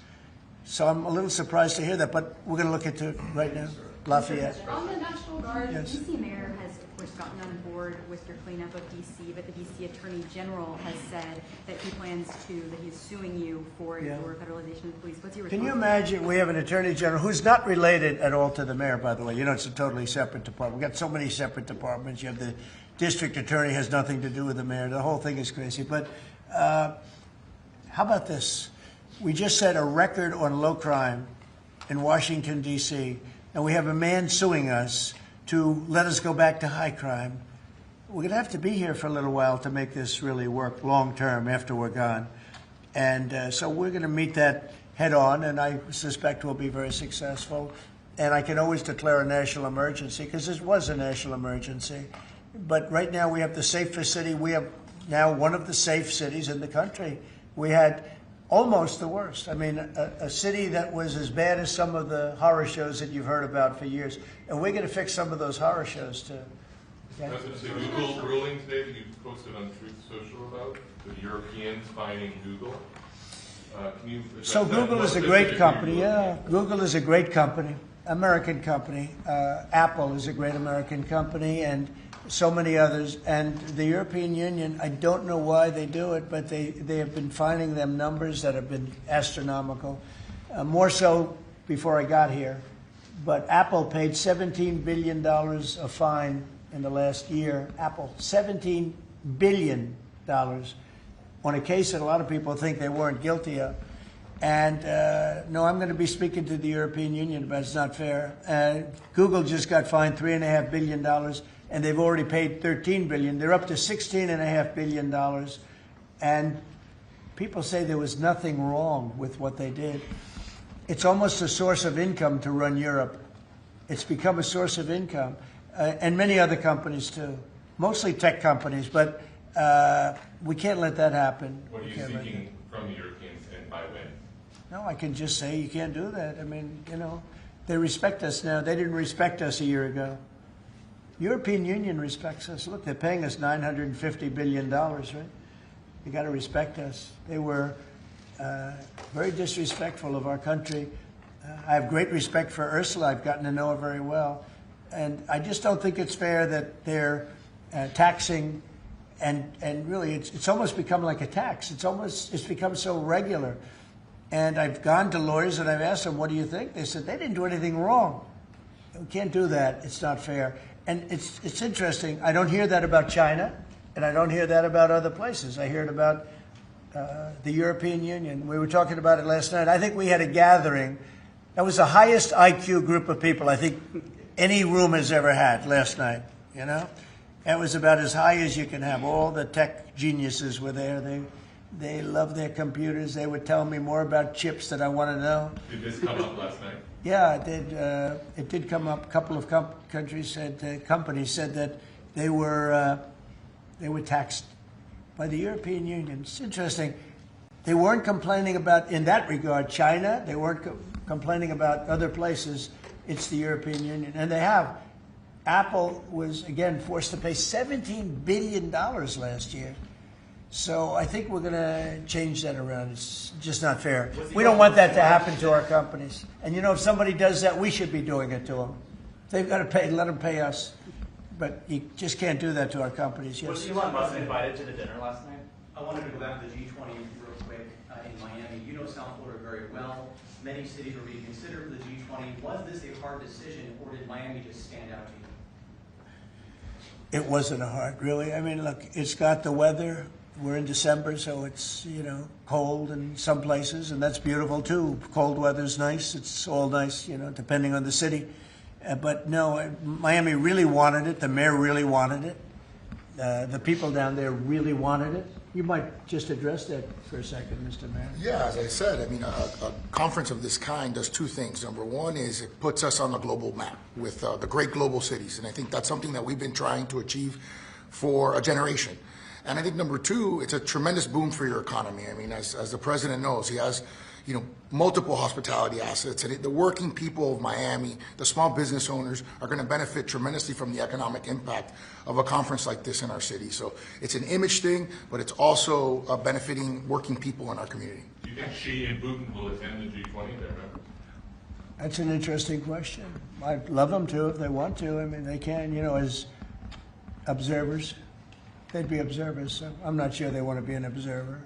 So I'm a little surprised to hear that, but we're going to look into it right now. Lafayette. On the National Guard, Yes. the DC mayor has, of course, gotten on board with your cleanup of DC, but the DC Attorney General has said that he plans to, that he's suing you for Yeah. your federalization of the police. What's your Can you response? imagine, we have an attorney general who's not related at all to the mayor, by the way. You know, it's a totally separate department. We've got so many separate departments. You have the district attorney has nothing to do with the mayor. The whole thing is crazy. But how about this? We just set a record on low crime in Washington, D.C., and we have a man suing us to let us go back to high crime. We're going to have to be here for a little while to make this really work long term after we're gone. And so we're going to meet that head on, and I suspect we'll be very successful. And I can always declare a national emergency, because this was a national emergency. But right now we have the safest city. We have now one of the safe cities in the country. We had almost the worst. I mean, a city that was as bad as some of the horror shows that you've heard about for years. And we're going to fix some of those horror shows, too. Okay? That's the Google ruling today that you posted on Truth Social about, the Europeans finding Google. Can you address So that? Google is a great company. Yeah, Google is a great company, American company. Apple is a great American company, and so many others. And the European Union, I don't know why they do it, but they have been finding them numbers that have been astronomical. More so before I got here. But Apple paid $17 billion a fine in the last year. Apple, $17 billion on a case that a lot of people think they weren't guilty of. And no, I'm going to be speaking to the European Union about it. It's not fair. Google just got fined $3.5 billion, and they've already paid $13 billion. They're up to $16.5 billion. And people say there was nothing wrong with what they did. It's almost a source of income to run Europe. It's become a source of income. And many other companies, too. Mostly tech companies, but we can't let that happen. What are you seeking from the Europeans, and by when? No, I can just say you can't do that. I mean, you know, they respect us now. They didn't respect us a year ago. European Union respects us. Look, they're paying us $950 billion, right? They got to respect us. They were very disrespectful of our country. I have great respect for Ursula. I've gotten to know her very well. And I just don't think it's fair that they're taxing, and really it's almost become like a tax. It's become so regular. And I've gone to lawyers and I've asked them, what do you think? They said, they didn't do anything wrong. We can't do that. It's not fair. And it's interesting. I don't hear that about China, and I don't hear that about other places. I hear it about the European Union. We were talking about it last night. I think we had a gathering. That was the highest IQ group of people I think any room has ever had last night, you know? It was about as high as you can have. All the tech geniuses were there. They love their computers. They would tell me more about chips that I want to know. Did this come up last night? Yeah, it did. It did come up. A couple of companies said that they were taxed by the European Union. It's interesting. They weren't complaining about, in that regard, China. They weren't complaining about other places. It's the European Union, and they have. Apple was again forced to pay $17 billion last year. So I think we're going to change that around. It's just not fair. We don't want that to happen to our companies. And you know, if somebody does that, we should be doing it to them. They've got to pay. Let them pay us. But you just can't do that to our companies. Yes. Was Elon Musk invited to the dinner last night? I wanted to go back to the G20 real quick in Miami. You know South Florida very well. Many cities were being considered for the G20. Was this a hard decision, or did Miami just stand out to you? It wasn't a hard, really. I mean, look, it's got the weather. We're in December, so it's, you know, cold in some places, and that's beautiful, too. Cold weather's nice. It's all nice, you know, depending on the city. But no, Miami really wanted it. The mayor really wanted it. The people down there really wanted it. You might just address that for a second, Mr. Mayor. Yeah, as I said, I mean, a conference of this kind does two things. Number one is it puts us on the global map with the great global cities, and I think that's something that we've been trying to achieve for a generation. And I think number two, it's a tremendous boom for your economy. I mean, as the president knows, he has, multiple hospitality assets. And the working people of Miami, the small business owners, are going to benefit tremendously from the economic impact of a conference like this in our city. So it's an image thing, but it's also benefiting working people in our community. Do you think Xi and Putin will attend the G20 there? That's an interesting question. I'd love them to if they want to. I mean, they can, as observers. They'd be observers. So I'm not sure they want to be an observer.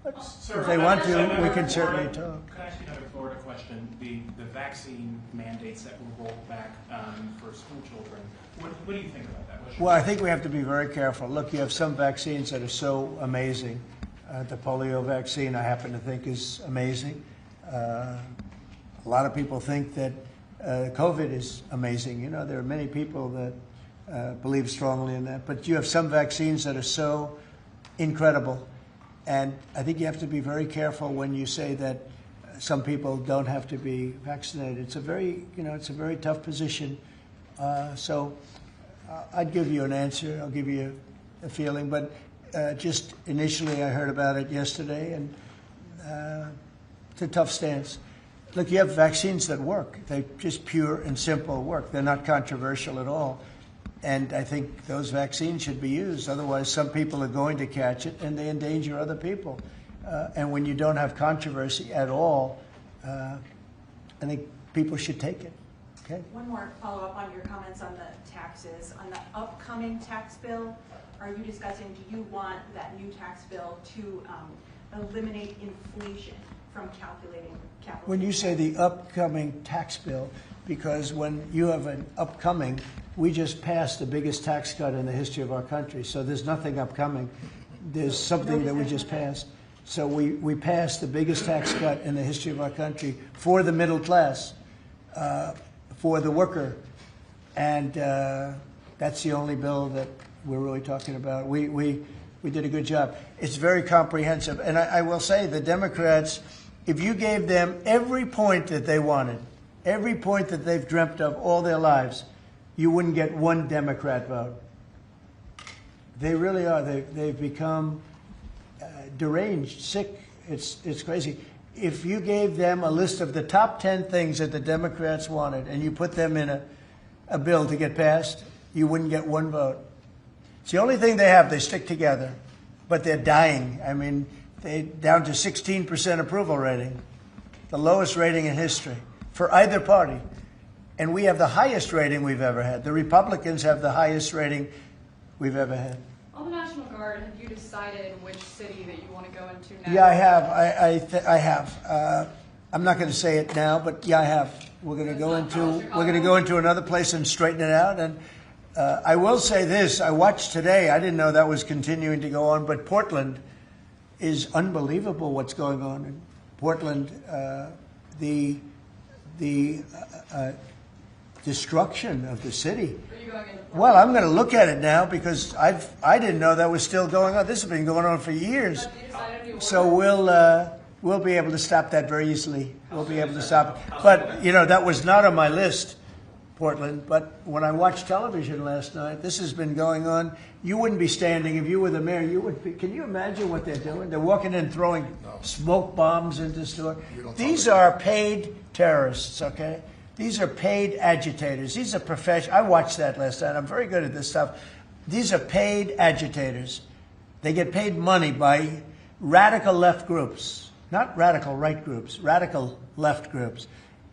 But if they want to, we can certainly talk. Could I ask you another Florida question? The vaccine mandates that were rolled back for school children. What do you think about that? Well, I think we have to be very careful. Look, you have some vaccines that are so amazing. The polio vaccine, I happen to think, is amazing. A lot of people think that COVID is amazing. There are many people that believe strongly in that. But you have some vaccines that are so incredible. And I think you have to be very careful when you say that some people don't have to be vaccinated. It's a very, it's a very tough position. So I'd give you an answer. I'll give you a feeling. But just initially, I heard about it yesterday, and it's a tough stance. Look, you have vaccines that work. They just pure and simple work. They're not controversial at all. And I think those vaccines should be used. Otherwise, some people are going to catch it, and they endanger other people. And when you don't have controversy at all, I think people should take it. Okay? One more follow-up on your comments on the taxes. On the upcoming tax bill, are you discussing, do you want that new tax bill to eliminate inflation from calculating capital? When you say the upcoming tax bill, because when you have an upcoming, we just passed the biggest tax cut in the history of our country. So there's nothing upcoming. There's something that we just passed. So we passed the biggest tax cut in the history of our country for the middle class, for the worker. And that's the only bill that we're really talking about. We did a good job. It's very comprehensive. And I will say the Democrats, if you gave them every point that they wanted, every point that they've dreamt of all their lives, you wouldn't get one Democrat vote. They really are. They've become deranged, sick. It's crazy. If you gave them a list of the top 10 things that the Democrats wanted and you put them in a bill to get passed, you wouldn't get one vote. It's the only thing they have. They stick together, but they're dying. I mean, they're down to 16% approval rating, the lowest rating in history for either party. And we have the highest rating we've ever had. The Republicans have the highest rating we've ever had. On the National Guard, have you decided which city that you want to go into now? Yeah, I have. I have. I'm not going to say it now, but yeah, I have. We're going to go into another place and straighten it out. And I will say this: I watched today. I didn't know that was continuing to go on, but Portland is unbelievable. What's going on in Portland? The destruction of the city. Well, I'm going to look at it now because I didn't know that was still going on. This has been going on for years. So we'll be able to stop that very easily. We'll be able to stop it. But that was not on my list, Portland. But when I watched television last night, this has been going on. You wouldn't be standing if you were the mayor. You would be. Can you imagine what they're doing? They're walking in, throwing smoke bombs into the store. These are paid terrorists. Okay. These are paid agitators. These are professional. I watched that last night. I'm very good at this stuff. These are paid agitators. They get paid money by radical left groups, not radical right groups, radical left groups.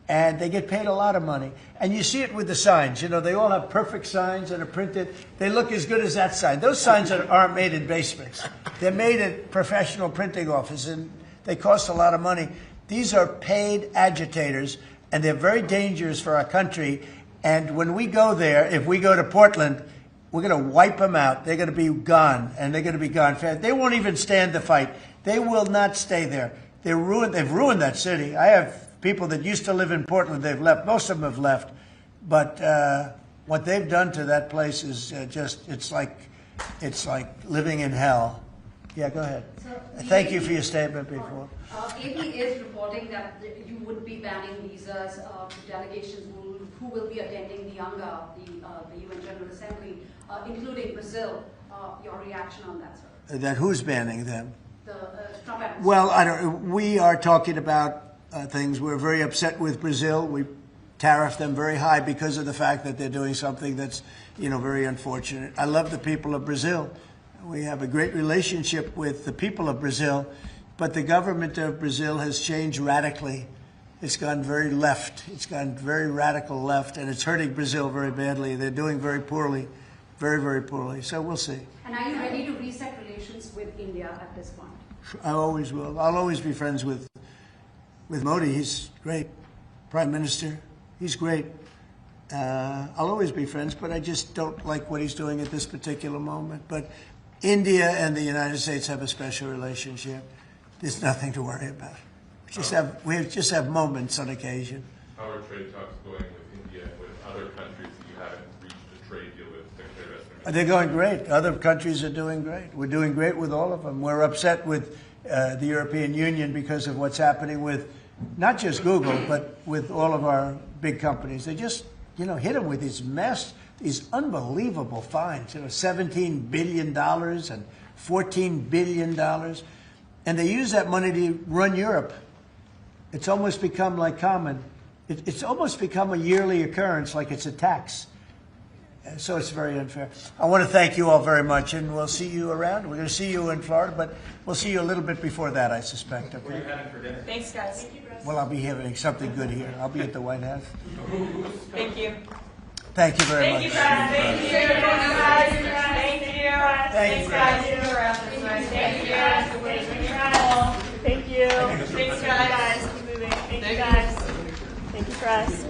And they get paid a lot of money. And you see it with the signs. They all have perfect signs that are printed. They look as good as that sign. Those signs aren't made in basements. They're made at professional printing offices, and they cost a lot of money. These are paid agitators. And they're very dangerous for our country. And when we go there, if we go to Portland, we're going to wipe them out. They're going to be gone, and they're going to be gone fast. They won't even stand the fight. They will not stay there. They've ruined that city. I have people that used to live in Portland. They've left. Most of them have left. But what they've done to that place is it's like living in hell. Yeah, go ahead. Thank you for your statement before. AP is reporting that you would be banning visas to delegations who will be attending the UNGA, the UN General Assembly, including Brazil. Your reaction on that, sir? That who's banning them? the Trump administration? Well, we are talking about things. We're very upset with Brazil. We tariff them very high because of the fact that they're doing something that's, very unfortunate. I love the people of Brazil. We have a great relationship with the people of Brazil, but the government of Brazil has changed radically. It's gone very left. It's gone very radical left, and it's hurting Brazil very badly. They're doing very poorly, very, very poorly. So we'll see. And are you ready to reset relations with India at this point? I always will. I'll always be friends with Modi. He's great. Prime Minister, he's great. I'll always be friends, but I just don't like what he's doing at this particular moment. But India and the United States have a special relationship. There's nothing to worry about. We just have moments on occasion. How are trade talks going with India and with other countries that you haven't reached a trade deal with? Secretary of State? They're going great. Other countries are doing great. We're doing great with all of them. We're upset with the European Union because of what's happening with not just Google, but with all of our big companies. They just, hit them with these unbelievable fines. $17 billion and $14 billion. And they use that money to run Europe. It's almost become like common. It's almost become a yearly occurrence, like it's a tax. So it's very unfair. I want to thank you all very much, and we'll see you around. We're going to see you in Florida, but we'll see you a little bit before that, I suspect. Okay? What are you having for dinner? Thanks, guys. Well, I'll be having something good here. I'll be at the White House. Thank you. Thank you very much. Thank you, guys. Thank you. Thank you. Thanks, guys. Thank you. Thank you. Thanks, guys. Keep moving. Thank you, guys. Thank you, press.